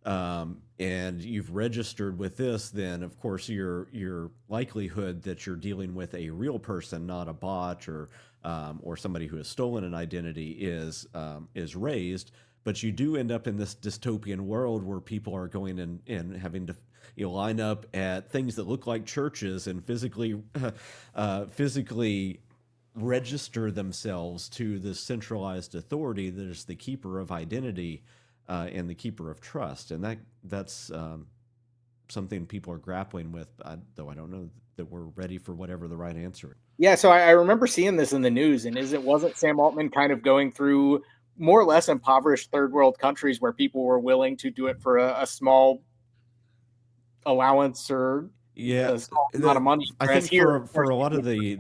and you've registered with this, then of course your likelihood that you're dealing with a real person, not a bot or somebody who has stolen an identity is raised. But you do end up in this dystopian world where people are going and having to line up at things that look like churches and physically register themselves to this centralized authority that is the keeper of identity and the keeper of trust. And that's something people are grappling with, though I don't know that we're ready for whatever the right answer is. Yeah, so I remember seeing this in the news, and wasn't Sam Altman kind of going through more or less impoverished third world countries where people were willing to do it for a small allowance or a small amount of money? I think for a lot of the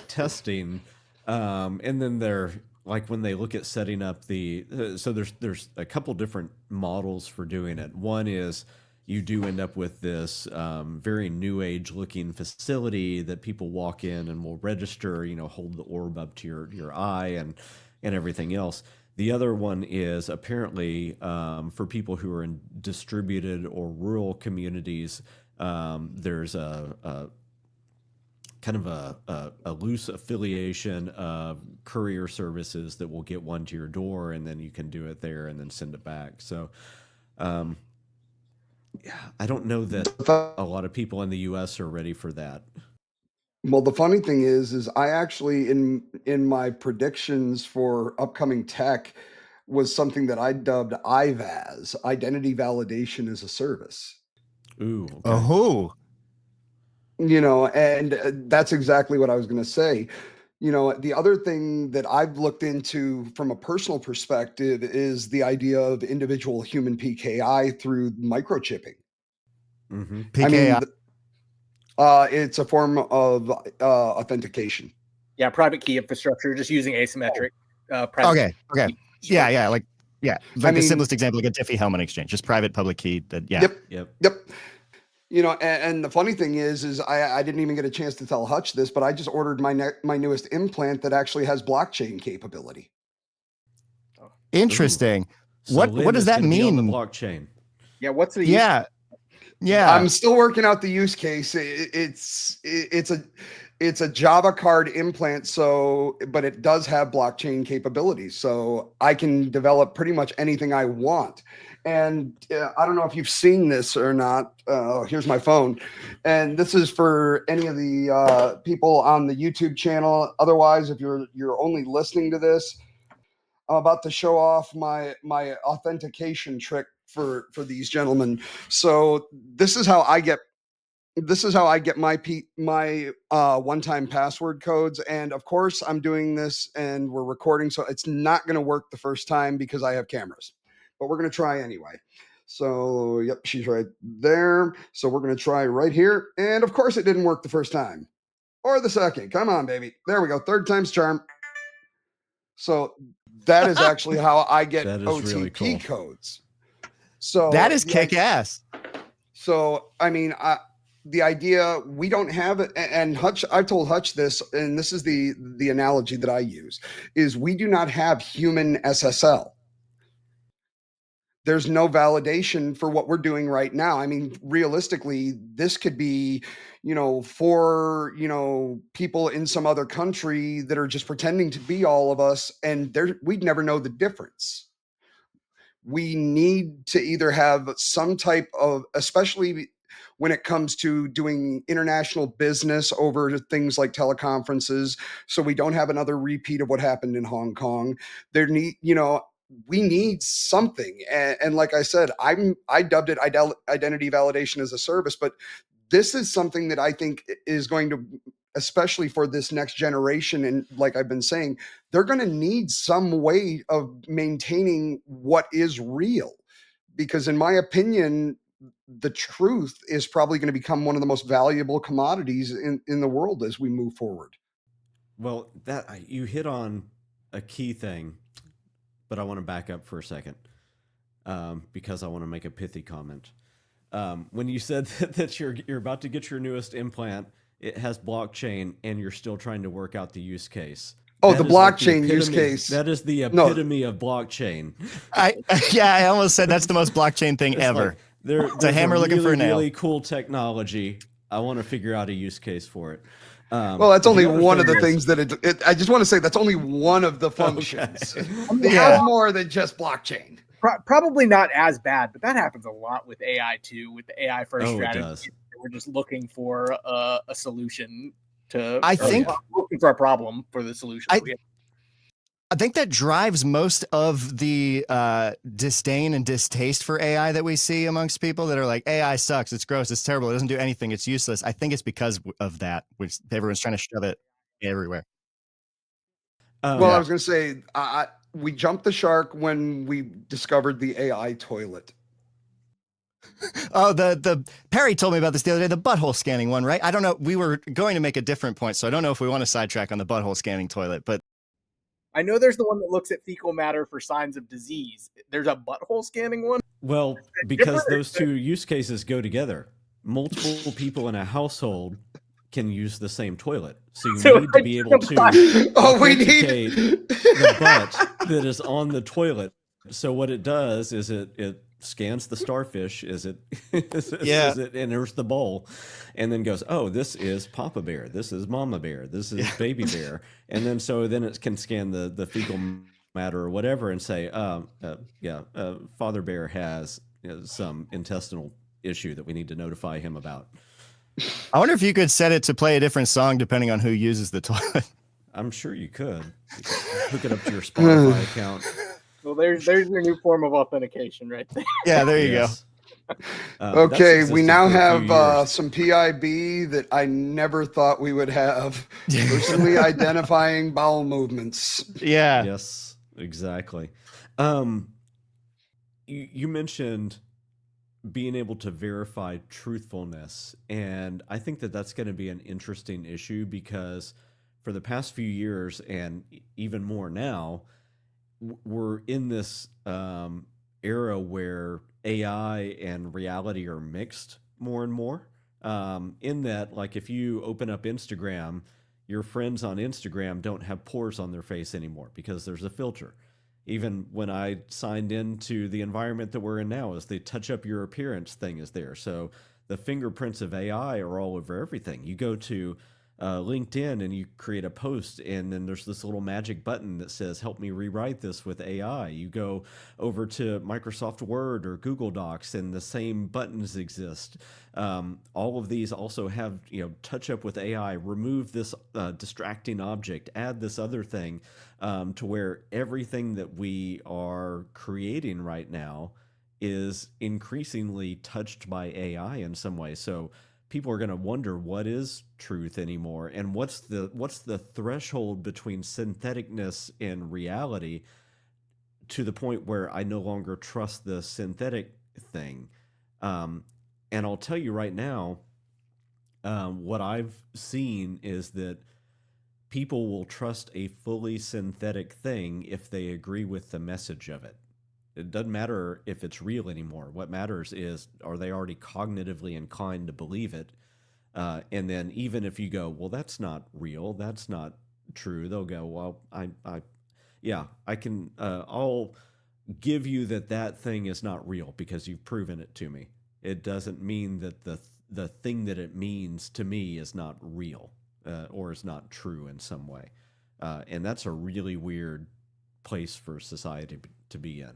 testing, and then they're like when they look at setting up so there's a couple different models for doing it. One is you do end up with this very new age looking facility that people walk in and will register, hold the orb up to your eye and everything else. The other one is apparently for people who are in distributed or rural communities. There's a kind of a loose affiliation of courier services that will get one to your door, and then you can do it there and then send it back. So, I don't know that a lot of people in the U.S. are ready for that. Well, the funny thing is I actually in my predictions for upcoming tech was something that I dubbed IVAS, Identity Validation as a Service. Ooh. Okay. Oh, And that's exactly what I was going to say. The other thing that I've looked into from a personal perspective is the idea of individual human PKI through microchipping. Mm-hmm. PKI. It's a form of authentication. Yeah, private key infrastructure, just using asymmetric. Okay. Yeah. Like the simplest example, like a Diffie-Hellman exchange, just private public key. Yep. And the funny thing is I didn't even get a chance to tell Hutch this, but I just ordered my newest implant that actually has blockchain capability. Interesting. So what does that mean? On the blockchain. Yeah, what's the Yeah. I'm still working out the use case. It's a Java card implant, but it does have blockchain capabilities, so I can develop pretty much anything I want. And I don't know if you've seen this or not. Here's my phone, and this is for any of the people on the YouTube channel. Otherwise, if you're only listening to this, I'm about to show off my authentication trick for these gentlemen. So this is how I get my one-time password codes. And of course I'm doing this and we're recording, so it's not going to work the first time because I have cameras, but we're going to try anyway. So yep, she's right there. So we're going to try right here. And of course it didn't work the first time or the second. Come on, baby. There we go. Third time's charm. So that is actually how I get That is OTP really cool. codes. So That is the kick ass. So, I mean, the idea we don't have it, and Hutch, I've told Hutch this, and this is the analogy that I use, is we do not have human SSL. There's no validation for what we're doing right now. I mean, realistically, this could be, for, people in some other country that are just pretending to be all of us, and we'd never know the difference. We need to either have some type of, especially when it comes to doing international business over things like teleconferences, so we don't have another repeat of what happened in Hong Kong. We need something. And like I said, I dubbed it identity validation as a service, but this is something that I think is going to, especially for this next generation, and like I've been saying, they're going to need some way of maintaining what is real, because in my opinion, the truth is probably going to become one of the most valuable commodities in the world as we move forward. Well, that you hit on a key thing, but I want to back up for a second because I want to make a pithy comment. When you said that you're about to get your newest implant, it has blockchain, and you're still trying to work out the use case. Oh, That the is like blockchain use case. That is the No. epitome of blockchain. I almost said that's the most blockchain thing It's ever. like, there's a hammer looking for a nail. Really cool technology. I want to figure out a use case for it. Well, that's only other one of thing the is- things that I just want to say that's only one of the functions. Okay. It has more than just blockchain. Probably not as bad, but that happens a lot with AI too. With the AI first Oh, it strategy, does. we're just looking for a solution to. I think- looking for a problem for the solution. I think that drives most of the disdain and distaste for AI that we see amongst people that are like, AI sucks, it's gross, it's terrible, it doesn't do anything, it's useless. I think it's because of that, which everyone's trying to shove it everywhere. Well, I was going to say, we jumped the shark when we discovered the AI toilet. Oh, the Perry told me about this the other day, the butthole scanning one, right? I don't know. We were going to make a different point, so I don't know if we want to sidetrack on the butthole scanning toilet, but I know there's the one that looks at fecal matter for signs of disease. There's a butthole scanning one. Well, because those two use cases go together. Multiple people in a household can use the same toilet. So you need to be able to authenticate the butt that is on the toilet. So what it does is it scans the starfish, is it enters the bowl, and then goes, oh, this is Papa Bear, this is Mama Bear, this is Baby Bear, and then it can scan the fecal matter or whatever and say, Father Bear has some intestinal issue that we need to notify him about. I wonder if you could set it to play a different song depending on who uses the toilet. I'm sure you could. Hook it up to your Spotify account. Well, there's your new form of authentication right there. Yeah, there you Yes. Okay, That's we existed now for a few have years. some PIB that I never thought we would have. Personally identifying bowel movements. Yeah. Yes, exactly. You mentioned being able to verify truthfulness, and I think that that's going to be an interesting issue because for the past few years, and even more now, we're in this era where AI and reality are mixed more and more. In that, like, if you open up Instagram, your friends on Instagram don't have pores on their face anymore because there's a filter. Even when I signed into the environment that we're in now, is the touch up your appearance thing is there. So the fingerprints of AI are all over everything. You go to LinkedIn and you create a post, and then there's this little magic button that says, help me rewrite this with AI. You go over to Microsoft Word or Google Docs and the same buttons exist. All of these also have, touch up with AI, remove this distracting object, add this other thing, to where everything that we are creating right now is increasingly touched by AI in some way. So people are going to wonder, what is truth anymore, and what's the threshold between syntheticness and reality, to the point where I no longer trust the synthetic thing. And I'll tell you right now, what I've seen is that people will trust a fully synthetic thing if they agree with the message of it. It doesn't matter if it's real anymore. What matters is, are they already cognitively inclined to believe it? And then even if you go, well, that's not real, that's not true, they'll go, well, yeah, I can, I'll give you that that thing is not real because you've proven it to me. It doesn't mean that the thing that it means to me is not real, or is not true in some way. And that's a really weird place for society to be in.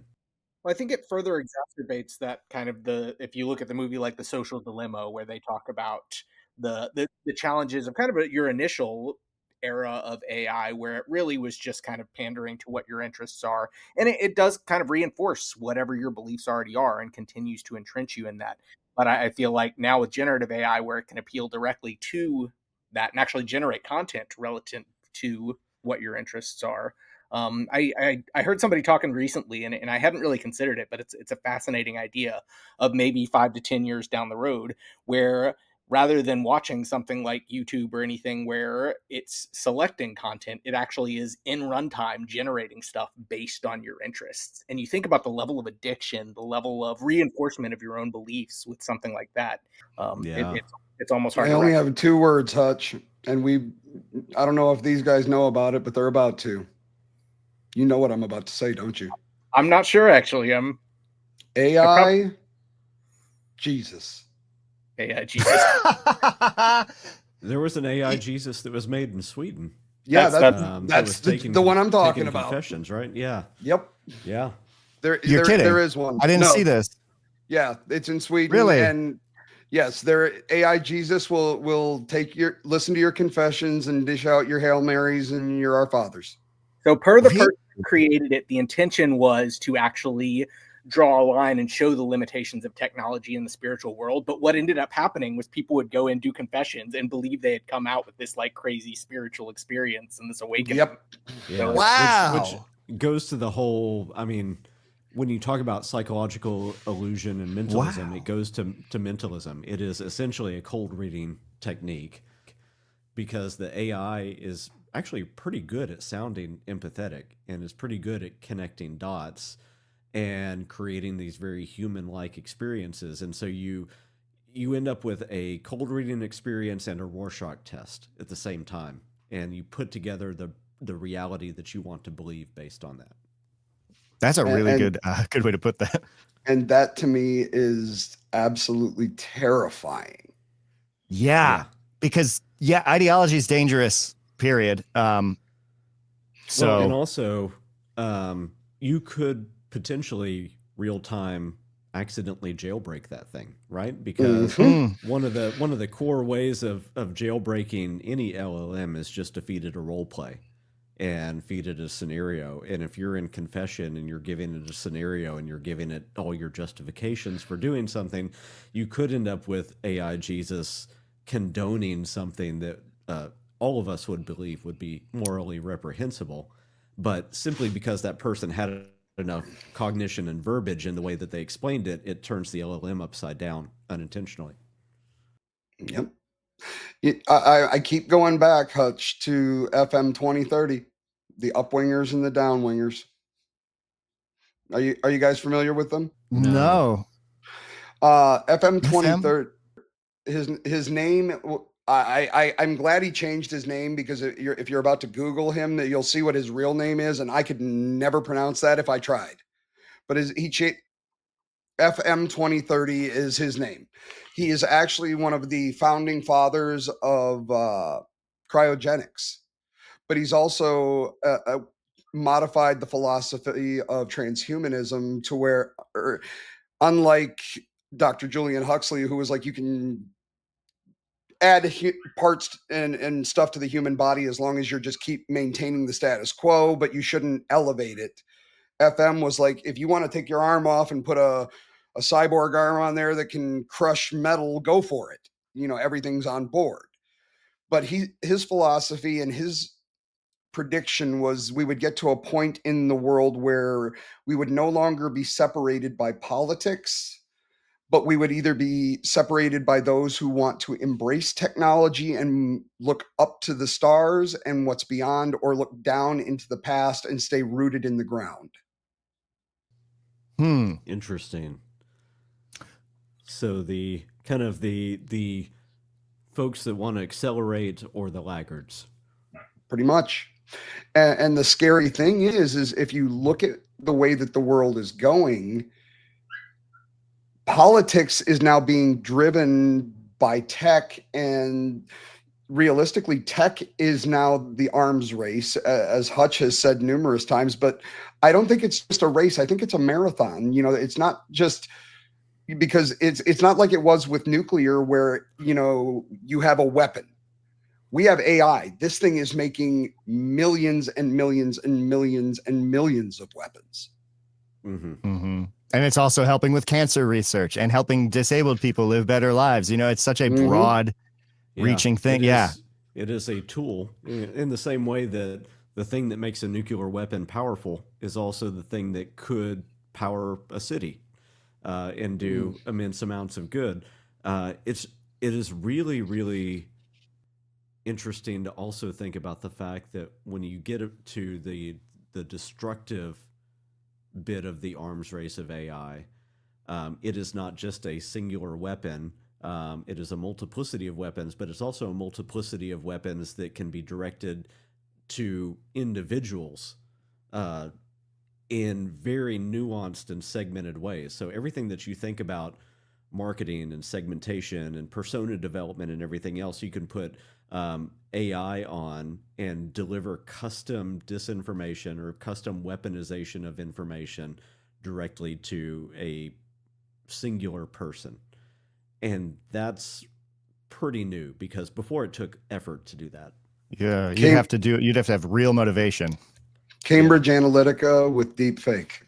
Well, I think it further exacerbates that kind of if you look at the movie like The Social Dilemma, where they talk about the challenges of kind of your initial era of AI, where it really was just kind of pandering to what your interests are. And it does kind of reinforce whatever your beliefs already are and continues to entrench you in that. But I feel like now with generative AI, where it can appeal directly to that and actually generate content relative to what your interests are. I heard somebody talking recently, and I hadn't really considered it, but it's a fascinating idea of maybe 5 to 10 years down the road, where rather than watching something like YouTube or anything where it's selecting content, it actually is in runtime generating stuff based on your interests. And you think about the level of addiction, the level of reinforcement of your own beliefs with something like that. Yeah. It's almost hard I to only reconcile. have 2 words, Hutch, and I don't know if these guys know about it, but they're about to. You know what I'm about to say, don't you? I'm not sure, actually. AI, Jesus. AI Jesus. There was an AI Jesus that was made in Sweden. Yeah, That's- that was that's taking the one I'm talking taking about. confessions, right? Yeah, Yep. yeah. You're kidding. There is one. I didn't No. see this. Yeah, it's in Sweden. Really? And yes, AI Jesus will listen to your confessions and dish out your Hail Marys and your Our Fathers. So per the Really? person who created it, the intention was to actually draw a line and show the limitations of technology in the spiritual world. But what ended up happening was people would go and do confessions and believe they had come out with this like crazy spiritual experience and this awakening. Yep. Yeah. Wow. Which goes to the whole, I mean, when you talk about psychological illusion and mentalism, Wow. it goes to mentalism. It is essentially a cold reading technique because the AI is actually pretty good at sounding empathetic and is pretty good at connecting dots and creating these very human-like experiences. And so you end up with a cold reading experience and a Rorschach test at the same time, and you put together the reality that you want to believe based on that. That's a really And- good way to put that. And that to me is absolutely terrifying. Yeah. Because ideology is dangerous, period. Well, and So also, you could potentially real time accidentally jailbreak that thing, right? Because Mm. one of the core ways of jailbreaking any LLM is just to feed it a role play and feed it a scenario. And if you're in confession and you're giving it a scenario and you're giving it all your justifications for doing something, you could end up with AI Jesus condoning something that all of us would believe would be morally reprehensible. But simply because that person had enough cognition and verbiage in the way that they explained it, it turns the LLM upside down unintentionally. Yep. I keep going back, Hutch, to FM 2030, the upwingers and the downwingers. Are you guys familiar with them? no. FM 2030. His name. I'm glad he changed his name because if you're about to Google him, that you'll see what his real name is, and I could never pronounce that if I tried. But FM 2030 is his name. He is actually one of the founding fathers of cryogenics, but he's also modified the philosophy of transhumanism to where, unlike Dr. Julian Huxley, who was like, you can add parts and stuff to the human body as long as you're just keep maintaining the status quo, but you shouldn't elevate it. FM was like, if you want to take your arm off and put a cyborg arm on there that can crush metal, go for it. Everything's on board. But his philosophy and his prediction was we would get to a point in the world where we would no longer be separated by politics, but we would either be separated by those who want to embrace technology and look up to the stars and what's beyond, or look down into the past and stay rooted in the ground. Interesting. So the kind of the folks that want to accelerate, or the laggards. Pretty much. And the scary thing is if you look at the way that the world is going, politics is now being driven by tech, and realistically, tech is now the arms race, as Hutch has said numerous times. But I don't think it's just a race. I think it's a marathon. You know, it's not just because it's not like it was with nuclear, where, you know, you have a weapon. We have AI. This thing is making millions and millions and millions and millions of weapons. And it's also helping with cancer research and helping disabled people live better lives. You know, it's such a broad reaching thing. It is a tool, in the same way that the thing that makes a nuclear weapon powerful is also the thing that could power a city and do immense amounts of good. It is really, really interesting to also think about the fact that when you get to the destructive bit of the arms race of AI, it is not just a singular weapon. It is a multiplicity of weapons, but it's also a multiplicity of weapons that can be directed to individuals in very nuanced and segmented ways. So everything that you think about marketing and segmentation and persona development and everything else, you can put AI on and deliver custom disinformation or custom weaponization of information directly to a singular person. And that's pretty new, because before it took effort to do that. Yeah, you'd have to have real motivation. Cambridge Analytica with deep fake.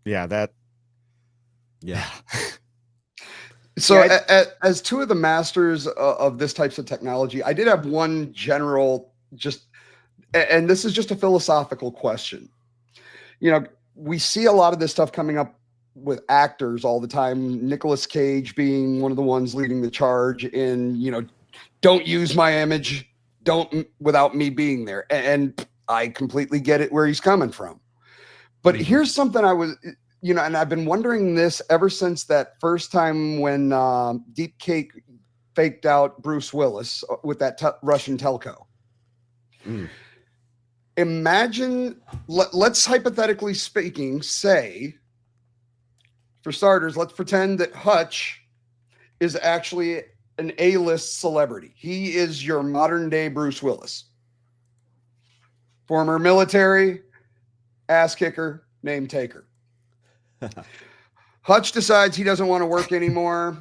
Yeah, So as two of the masters of this types of technology, I did have one general, and this is just a philosophical question. You know, we see a lot of this stuff coming up with actors all the time. Nicolas Cage being one of the ones leading the charge in, you know, don't use my image, don't without me being there. And I completely get it where he's coming from. But here's something I was, you know, and I've been wondering this ever since that first time when Deepfake faked out Bruce Willis with that Russian telco. Imagine, let's hypothetically speaking, say, for starters, let's pretend that Hutch is actually an A-list celebrity. He is your modern day Bruce Willis. Former military, ass kicker, name taker. Hutch decides he doesn't want to work anymore,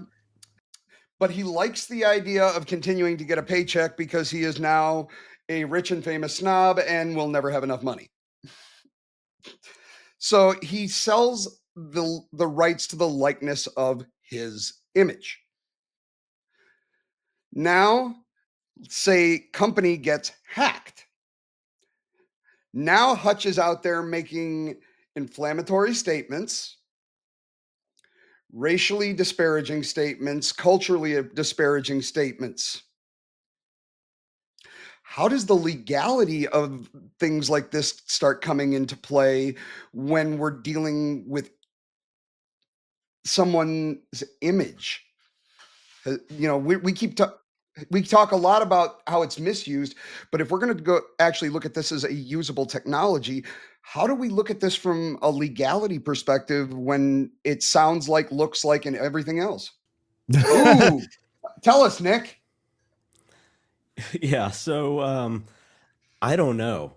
but he likes the idea of continuing to get a paycheck because he is now a rich and famous snob and will never have enough money. So he sells the rights to the likeness of his image. Now, say company gets hacked. Now Hutch is out there making inflammatory statements, racially disparaging statements, culturally disparaging statements. How does the legality of things like this start coming into play when we're dealing with someone's image? You know, we talk a lot about how it's misused, but if we're going to go actually look at this as a usable technology, how do we look at this from a legality perspective when it sounds like, looks like, and everything else? Ooh, tell us, Nick. Yeah, so I don't know,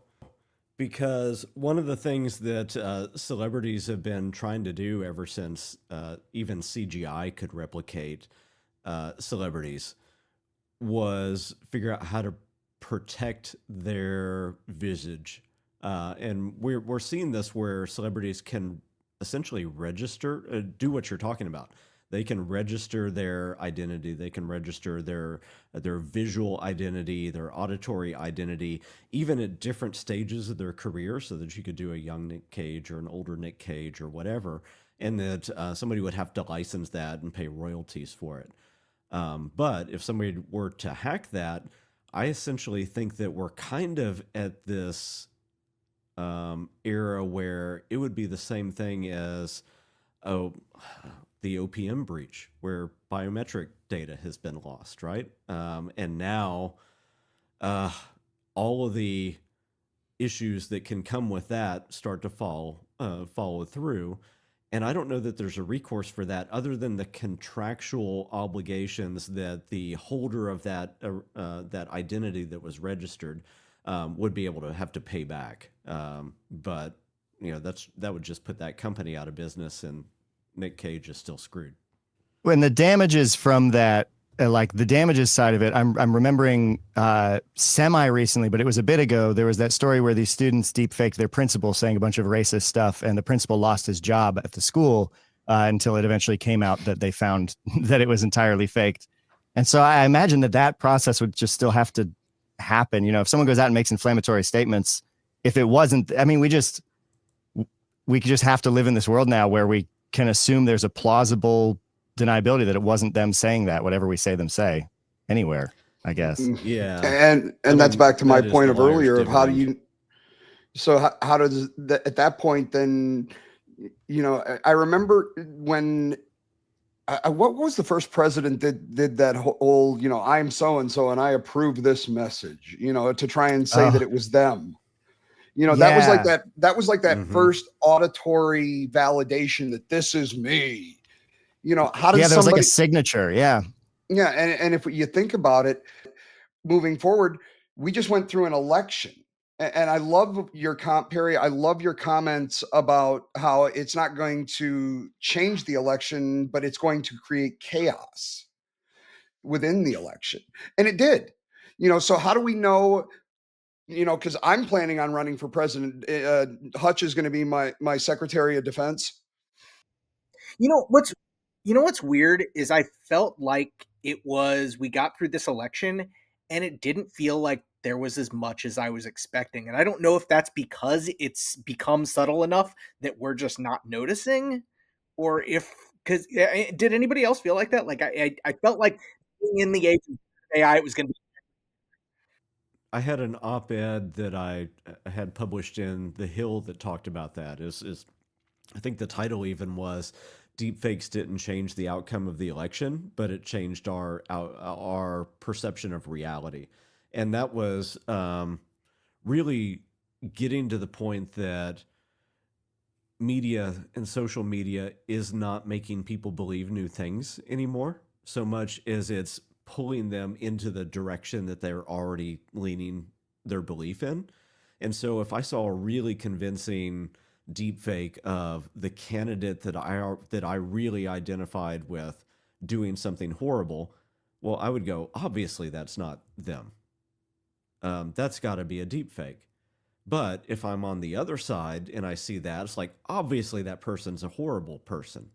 because one of the things that celebrities have been trying to do ever since even CGI could replicate celebrities was figure out how to protect their visage. And we're seeing this where celebrities can essentially register, do what you're talking about. They can register their identity. They can register their visual identity, their auditory identity, even at different stages of their career, so that you could do a young Nick Cage or an older Nick Cage or whatever, and that somebody would have to license that and pay royalties for it. But if somebody were to hack that, I essentially think that we're kind of at this era where it would be the same thing as the OPM breach, where biometric data has been lost, right? And now all of the issues that can come with that start to follow through. And I don't know that there's a recourse for that other than the contractual obligations that the holder of that identity that was registered would be able to have to pay back. But that would just put that company out of business, and Nick Cage is still screwed. When the damages from that, like the damages side of it, I'm remembering semi recently, but it was a bit ago. There was that story where these students deepfaked their principal saying a bunch of racist stuff, and the principal lost his job at the school until it eventually came out that they found that it was entirely faked. And so I imagine that process would just still have to happen. If someone goes out and makes inflammatory statements, if it wasn't, I mean, we just have to live in this world now where we can assume there's a plausible deniability that it wasn't them saying that, whatever we say them say anywhere, I guess. Yeah. And that's back to my point of earlier of how do you, so how does that, at that point, then, I remember when, what was the first president that did that whole, I'm so-and-so and I approve this message, to try and say that it was them. That was like that first auditory validation that this is me. How does there was like a signature. Yeah. Yeah. And if you think about it, moving forward, we just went through an election. And I love your Perry. I love your comments about how it's not going to change the election, but it's going to create chaos within the election. And it did. So how do we know? Because I'm planning on running for president. Hutch is going to be my Secretary of Defense. What's weird is I felt like we got through this election and it didn't feel like there was as much as I was expecting. And I don't know if that's because it's become subtle enough that we're just not noticing, or because did anybody else feel like that? Like I felt like in the age of AI, it was going to be. I had an op-ed that I had published in The Hill that talked about that. I think the title even was "Deepfakes didn't change the outcome of the election, but it changed our perception of reality," and that was really getting to the point that media and social media is not making people believe new things anymore, so much as it's pulling them into the direction that they're already leaning their belief in. And so if I saw a really convincing deepfake of the candidate that I really identified with doing something horrible, well, I would go, obviously that's not them. That's got to be a deepfake. But if I'm on the other side and I see that, it's like, obviously that person's a horrible person.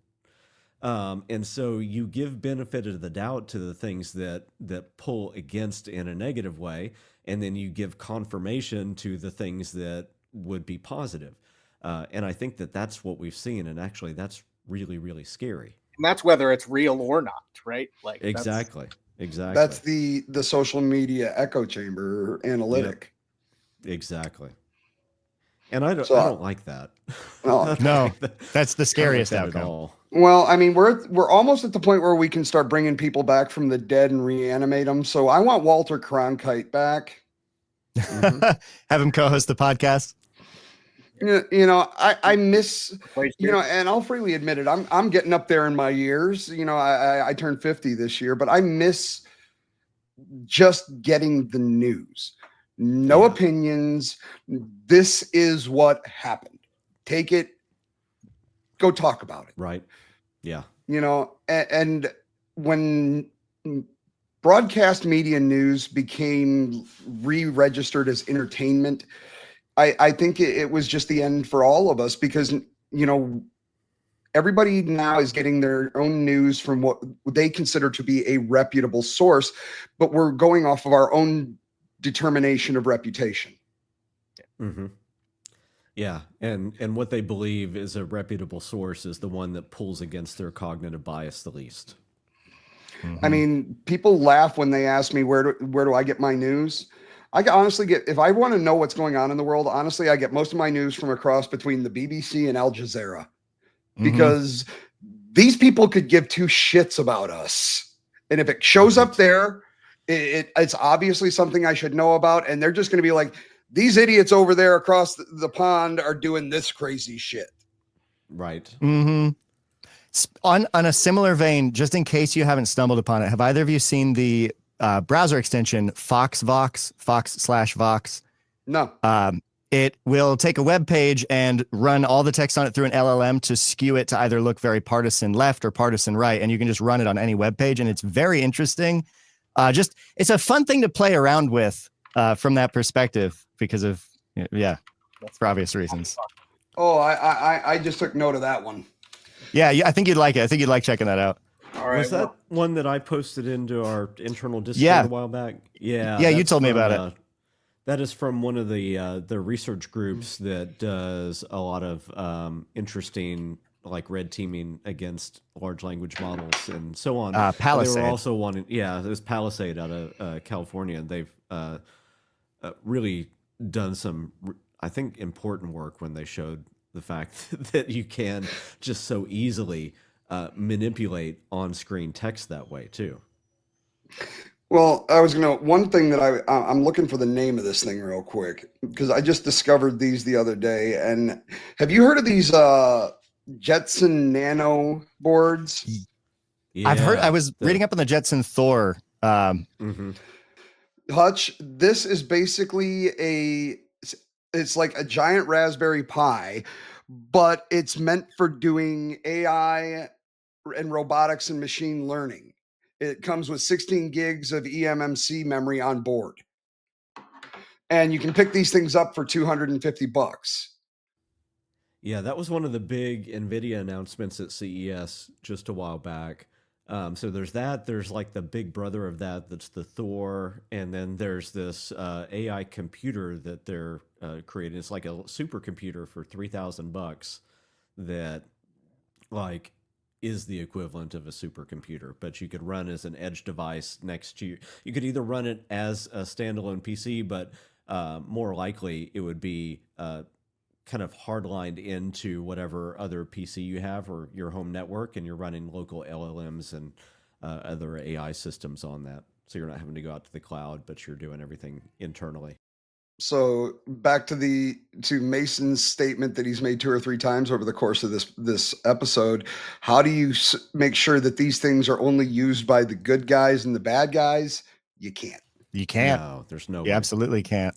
And so you give benefit of the doubt to the things that pull against in a negative way, and then you give confirmation to the things that would be positive. And I think that's what we've seen, and actually that's really, really scary. And that's whether it's real or not, right? Like exactly. That's the social media echo chamber analytic. Yep. Exactly. And I don't like that. No, that's the scariest outcome. At all. Well, I mean, we're almost at the point where we can start bringing people back from the dead and reanimate them. So I want Walter Cronkite back. Have him co-host the podcast. I miss, and I'll freely admit it. I'm getting up there in my years. I turned 50 this year, but I miss just getting the news. No opinions. This is what happened. Take it. Go talk about it. Right. Yeah. And when broadcast media news became re-registered as entertainment, I think it was just the end for all of us, because, Everybody now is getting their own news from what they consider to be a reputable source, but we're going off of our own determination of reputation. Mm-hmm. Yeah, and what they believe is a reputable source is the one that pulls against their cognitive bias the least. I mean, people laugh when they ask me where do I get my news. I honestly get, if I want to know what's going on in the world, honestly, I get most of my news from across between the BBC and Al Jazeera, because these people could give two shits about us. And if it shows up there, it's obviously something I should know about. And they're just going to be like, these idiots over there across the pond are doing this crazy shit. Right. Mm-hmm. On a similar vein, just in case you haven't stumbled upon it, have either of you seen the browser extension FoxVox, Fox/Vox? No. It will take a web page and run all the text on it through an LLM to skew it to either look very partisan left or partisan right, and you can just run it on any web page, and it's very interesting. It's a fun thing to play around with from that perspective because of for obvious reasons. Oh, I just took note of that one. Yeah, I think you'd like it. I think you'd like checking that out. All right. Was that one that I posted into our internal Discord a while back? Yeah. Yeah, you told me about it. That is from one of the research groups that does a lot of interesting, like red teaming against large language models and so on. Palisade. They were also wanting, there's Palisade out of California, and they've really done some, I think, important work when they showed the fact that you can just so easily manipulate on-screen text that way too. Well, one thing that I'm looking for the name of this thing real quick, because I just discovered these the other day. And have you heard of these Jetson Nano boards? Yeah. I've heard. I was reading up on the Jetson Thor. Hutch, this is basically it's like a giant Raspberry Pi, but it's meant for doing AI and robotics and machine learning. It comes with 16 gigs of eMMC memory on board. And you can pick these things up for $250. Yeah, that was one of the big NVIDIA announcements at CES just a while back. So there's that. There's like the big brother of that. That's the Thor. And then there's this AI computer that they're creating. It's like a supercomputer for $3,000 that like is the equivalent of a supercomputer, but you could run as an edge device next to you. You could either run it as a standalone PC, but more likely it would be kind of hardlined into whatever other PC you have or your home network, and you're running local LLMs and other AI systems on that. So you're not having to go out to the cloud, but you're doing everything internally. So back to Mason's statement that he's made 2 or 3 times over the course of this episode. How do you make sure that these things are only used by the good guys and the bad guys? You can't. You can't. No, there's no. You absolutely can't.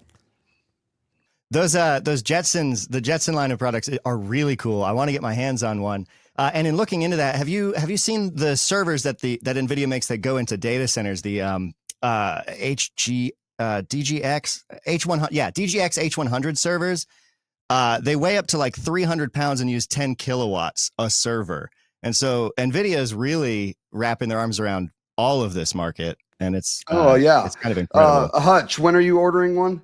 Those Jetsons, the Jetson line of products are really cool. I want to get my hands on one. And in looking into that, have you seen the servers that NVIDIA makes that go into data centers? The DGX H100, DGX H100 servers. They weigh up to like 300 pounds and use 10 kilowatts a server. And so NVIDIA is really wrapping their arms around all of this market, and it's it's kind of incredible. Hutch, when are you ordering one?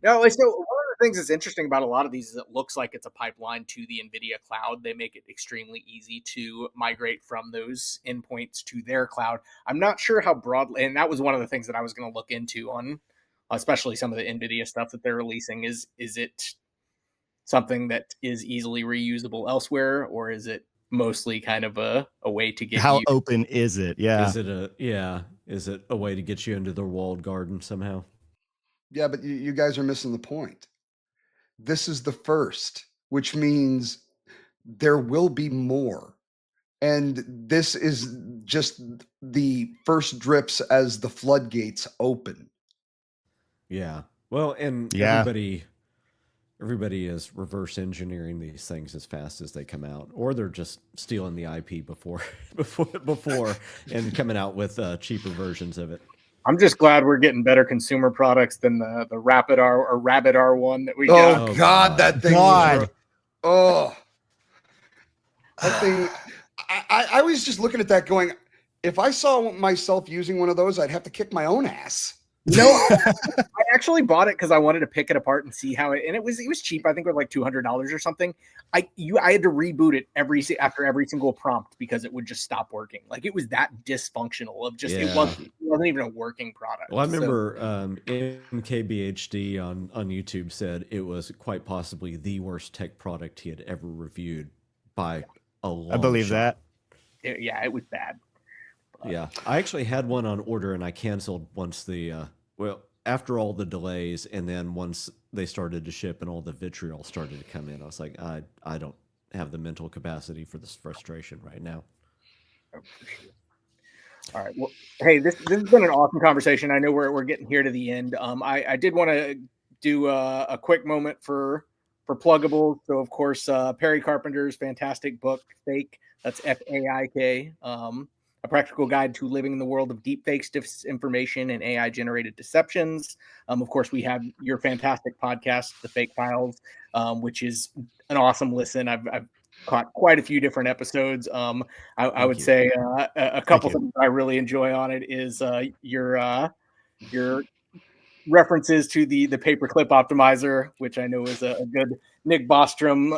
No, so one of the things that's interesting about a lot of these is it looks like it's a pipeline to the NVIDIA cloud. They make it extremely easy to migrate from those endpoints to their cloud. I'm not sure how broadly, and that was one of the things that I was going to look into on, especially some of the NVIDIA stuff that they're releasing. Is it something that is easily reusable elsewhere, or is it mostly kind of a way to get how open is it? Yeah. Is it a way to get you into the walled garden somehow? Yeah, but you guys are missing the point. This is the first, which means there will be more. And this is just the first drips as the floodgates open. Yeah. Well, and everybody is reverse engineering these things as fast as they come out, or they're just stealing the IP before and coming out with cheaper versions of it. I'm just glad we're getting better consumer products than the Rapid R or Rabbit R1 that we got. Oh God, that thing! Oh, That thing, I was just looking at that going, if I saw myself using one of those, I'd have to kick my own ass. No, I actually bought it because I wanted to pick it apart and see how it. And it was cheap. I think it was like $200 or something. I had to reboot it after every single prompt because it would just stop working. Like it was that dysfunctional of just it wasn't even a working product. Well, I remember MKBHD on YouTube said it was quite possibly the worst tech product he had ever reviewed by a long I believe shot. that. It was bad. Yeah, I actually had one on order and I canceled once after all the delays, and then once they started to ship and all the vitriol started to come in, I was like, I don't have the mental capacity for this frustration right now. All right. Well, hey, this has been an awesome conversation. I know we're getting here to the end. I did want to do a quick moment for pluggables. So of course, Perry Carpenter's fantastic book, Fake. That's FAIK. A practical guide to living in the world of deepfakes, disinformation, and AI-generated deceptions. Of course, we have your fantastic podcast, The Fake Files, which is an awesome listen. I've caught quite a few different episodes. I would say a couple things I really enjoy on it is your references to the paperclip optimizer, which I know is a good Nick Bostrom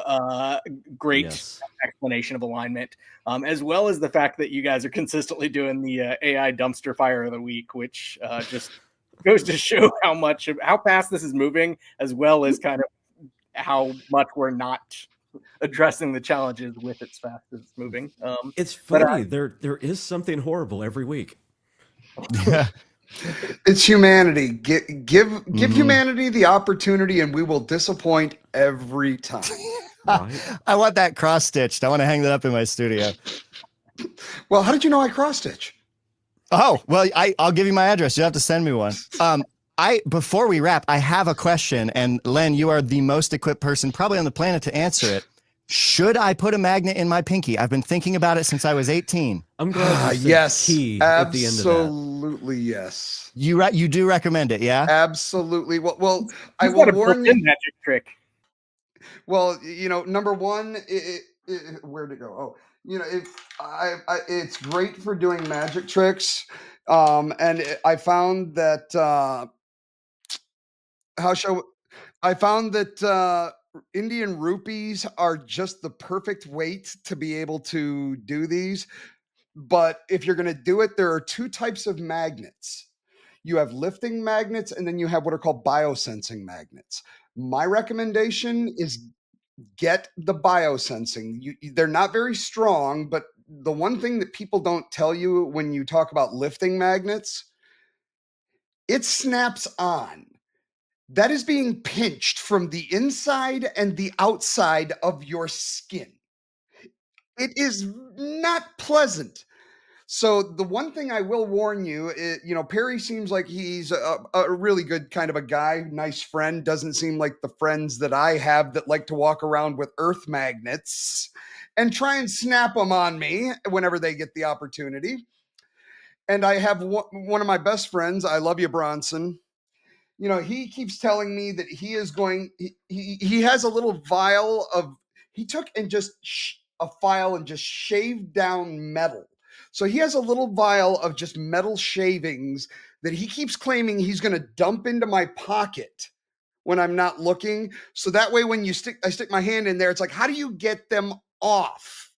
great explanation of alignment, as well as the fact that you guys are consistently doing the AI dumpster fire of the week, which just goes to show how fast this is moving, as well as kind of how much we're not addressing the challenges with it as fast as it's moving. It's funny. There is something horrible every week. It's humanity. Give humanity the opportunity, and we will disappoint every time. Right? I want that cross stitched. I want to hang that up in my studio. Well, how did you know I cross stitch? Oh, well, I'll give you my address. You have to send me one. Before we wrap, I have a question, and Len, you are the most equipped person probably on the planet to answer it. Should I put a magnet in my pinky? I've been thinking about it since I was 18. I'm glad you said yes, key at the end of that. Absolutely, yes. You do recommend it, yeah? Absolutely. Well, I will warn you. Magic trick. Well, number one, where'd it go? Oh, it's great for doing magic tricks, and I found that I found that Indian rupees are just the perfect weight to be able to do these. But if you're going to do it, there are two types of magnets. You have lifting magnets, and then you have what are called biosensing magnets. My recommendation is get the biosensing. They're not very strong, but the one thing that people don't tell you when you talk about lifting magnets, it snaps on. That is being pinched from the inside and the outside of your skin. It is not pleasant. So the one thing I will warn you, Perry seems like he's a really good kind of a guy, nice friend. Doesn't seem like the friends that I have that like to walk around with earth magnets and try and snap them on me whenever they get the opportunity. And I have one of my best friends. I love you, Bronson. He keeps telling me that he is going, he has a little vial of, he took and just a file and just shaved down metal. So he has a little vial of just metal shavings that he keeps claiming he's going to dump into my pocket when I'm not looking. So that way, when I stick my hand in there, it's like, how do you get them off?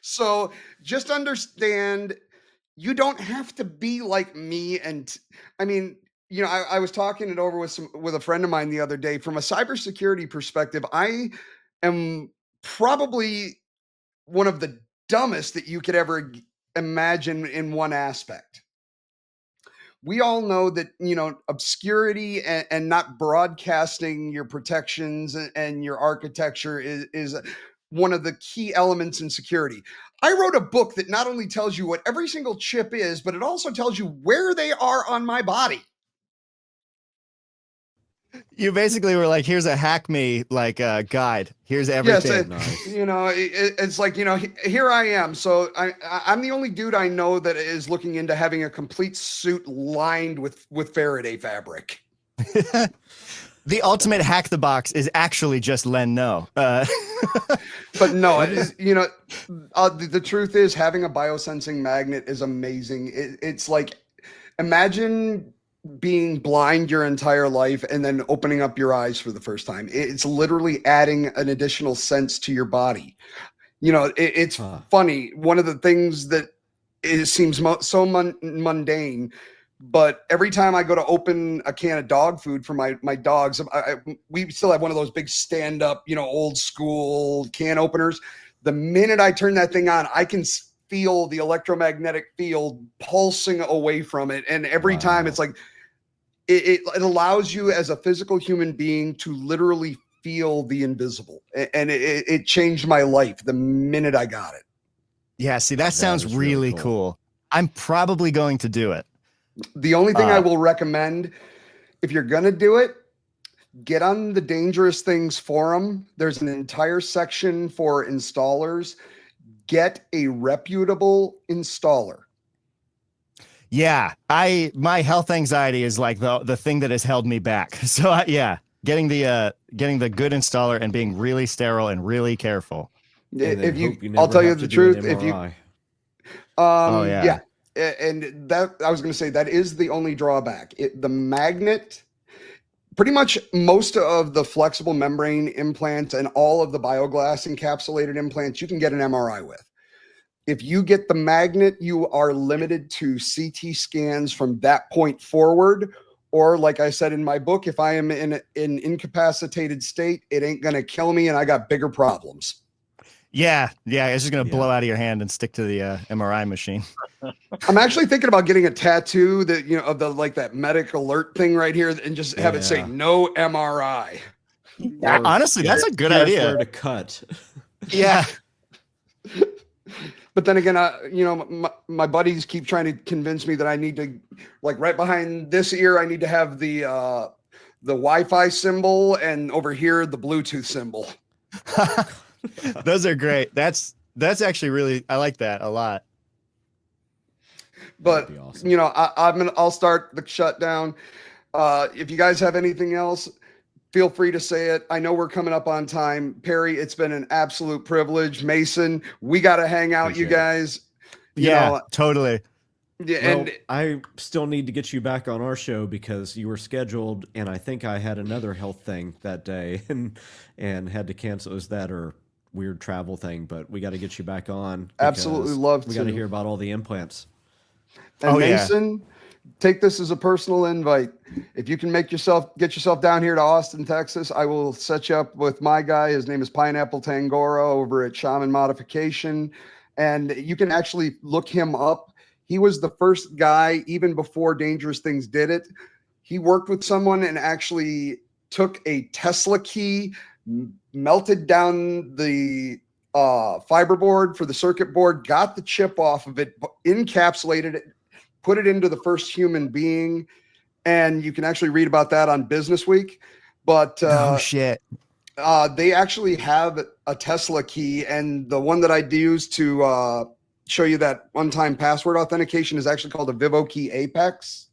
So just understand, you don't have to be like me. And I mean, I was talking it over with a friend of mine the other day. From a cybersecurity perspective, I am probably one of the dumbest that you could ever imagine in one aspect. We all know that, obscurity and not broadcasting your protections and your architecture is one of the key elements in security. I wrote a book that not only tells you what every single chip is, but it also tells you where they are on my body. You basically were like, here's a hack me guide. Here's everything. Yes, it's like, here I am. So I'm the only dude I know that is looking into having a complete suit lined with Faraday fabric. The ultimate hack the box is actually just Len No. But no, the truth is having a biosensing magnet is amazing. It's like, imagine being blind your entire life and then opening up your eyes for the first time. It's literally adding an additional sense to your body. It's funny. One of the things that seems so mundane, but every time I go to open a can of dog food for my dogs, we still have one of those big stand-up, old school can openers. The minute I turn that thing on, I can feel the electromagnetic field pulsing away from it. And every time it's like, it allows you as a physical human being to literally feel the invisible. And it changed my life the minute I got it. Yeah, see, that sounds really cool. I'm probably going to do it. The only thing I will recommend, if you're going to do it, get on the Dangerous Things forum. There's an entire section for installers. Get a reputable installer. Yeah, my health anxiety is like the thing that has held me back. So getting the good installer and being really sterile and really careful. I'll tell you the truth. If you, yeah. And that I was going to say that is the only drawback. The magnet, pretty much most of the flexible membrane implants and all of the BioGlass encapsulated implants you can get an MRI with. If you get the magnet, you are limited to CT scans from that point forward. Or like I said in my book, if I am in an incapacitated state, it ain't going to kill me and I got bigger problems. Yeah, it's just going to blow out of your hand and stick to the MRI machine. I'm actually thinking about getting a tattoo that, of the like that medic alert thing right here and just have it say no MRI. Honestly, that's a good idea. Where to cut. Yeah. But then again, my buddies keep trying to convince me that I need to, like right behind this ear, I need to have the Wi-Fi symbol and over here, the Bluetooth symbol. Those are great. That's actually really, I like that a lot. But awesome. I'll start the shutdown. If you guys have anything else, feel free to say it. I know we're coming up on time. Perry, it's been an absolute privilege. Mason, we got to hang out, you guys. Totally. Yeah, well, I still need to get you back on our show because you were scheduled, and I think I had another health thing that day and had to cancel. Is that or weird travel thing? But we got to get you back on. Absolutely love to. We got to hear about all the implants. And Mason, take this as a personal invite. If you can get yourself down here to Austin, Texas, I will set you up with my guy. His name is Pineapple Tangora over at Shaman Modification. And you can actually look him up. He was the first guy, even before Dangerous Things did it. He worked with someone and actually took a Tesla key, melted down the fiber board for the circuit board, got the chip off of it, encapsulated it, put it into the first human being. And you can actually read about that on Business Week. But oh shit. They actually have a Tesla key, and the one that I use to show you that one-time password authentication is actually called a VivoKey Apex.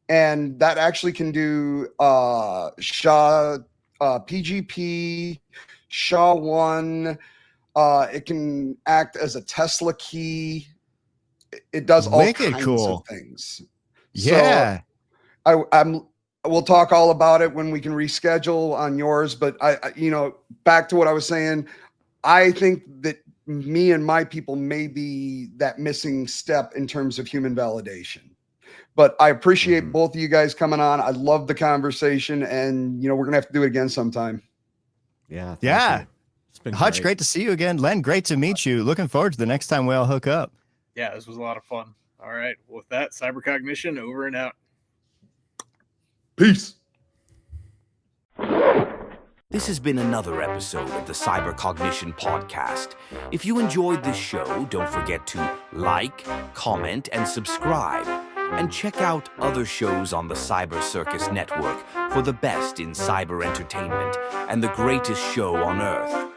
And that actually can do PGP, SHA-1. It can act as a Tesla key. It does all kinds of things. Yeah. So we'll talk all about it when we can reschedule on yours. But back to what I was saying, I think that me and my people may be that missing step in terms of human validation. But I appreciate both of you guys coming on. I love the conversation, and we're gonna have to do it again sometime. Yeah. It's been Hutch, great to see you again. Len, great to meet you. Looking forward to the next time we all hook up. Yeah, this was a lot of fun. All right. With that, Cybercognition over and out. Peace. This has been another episode of the Cybercognition Podcast. If you enjoyed this show, don't forget to like, comment, and subscribe. And check out other shows on the Cyber Circus Network for the best in cyber entertainment and the greatest show on Earth.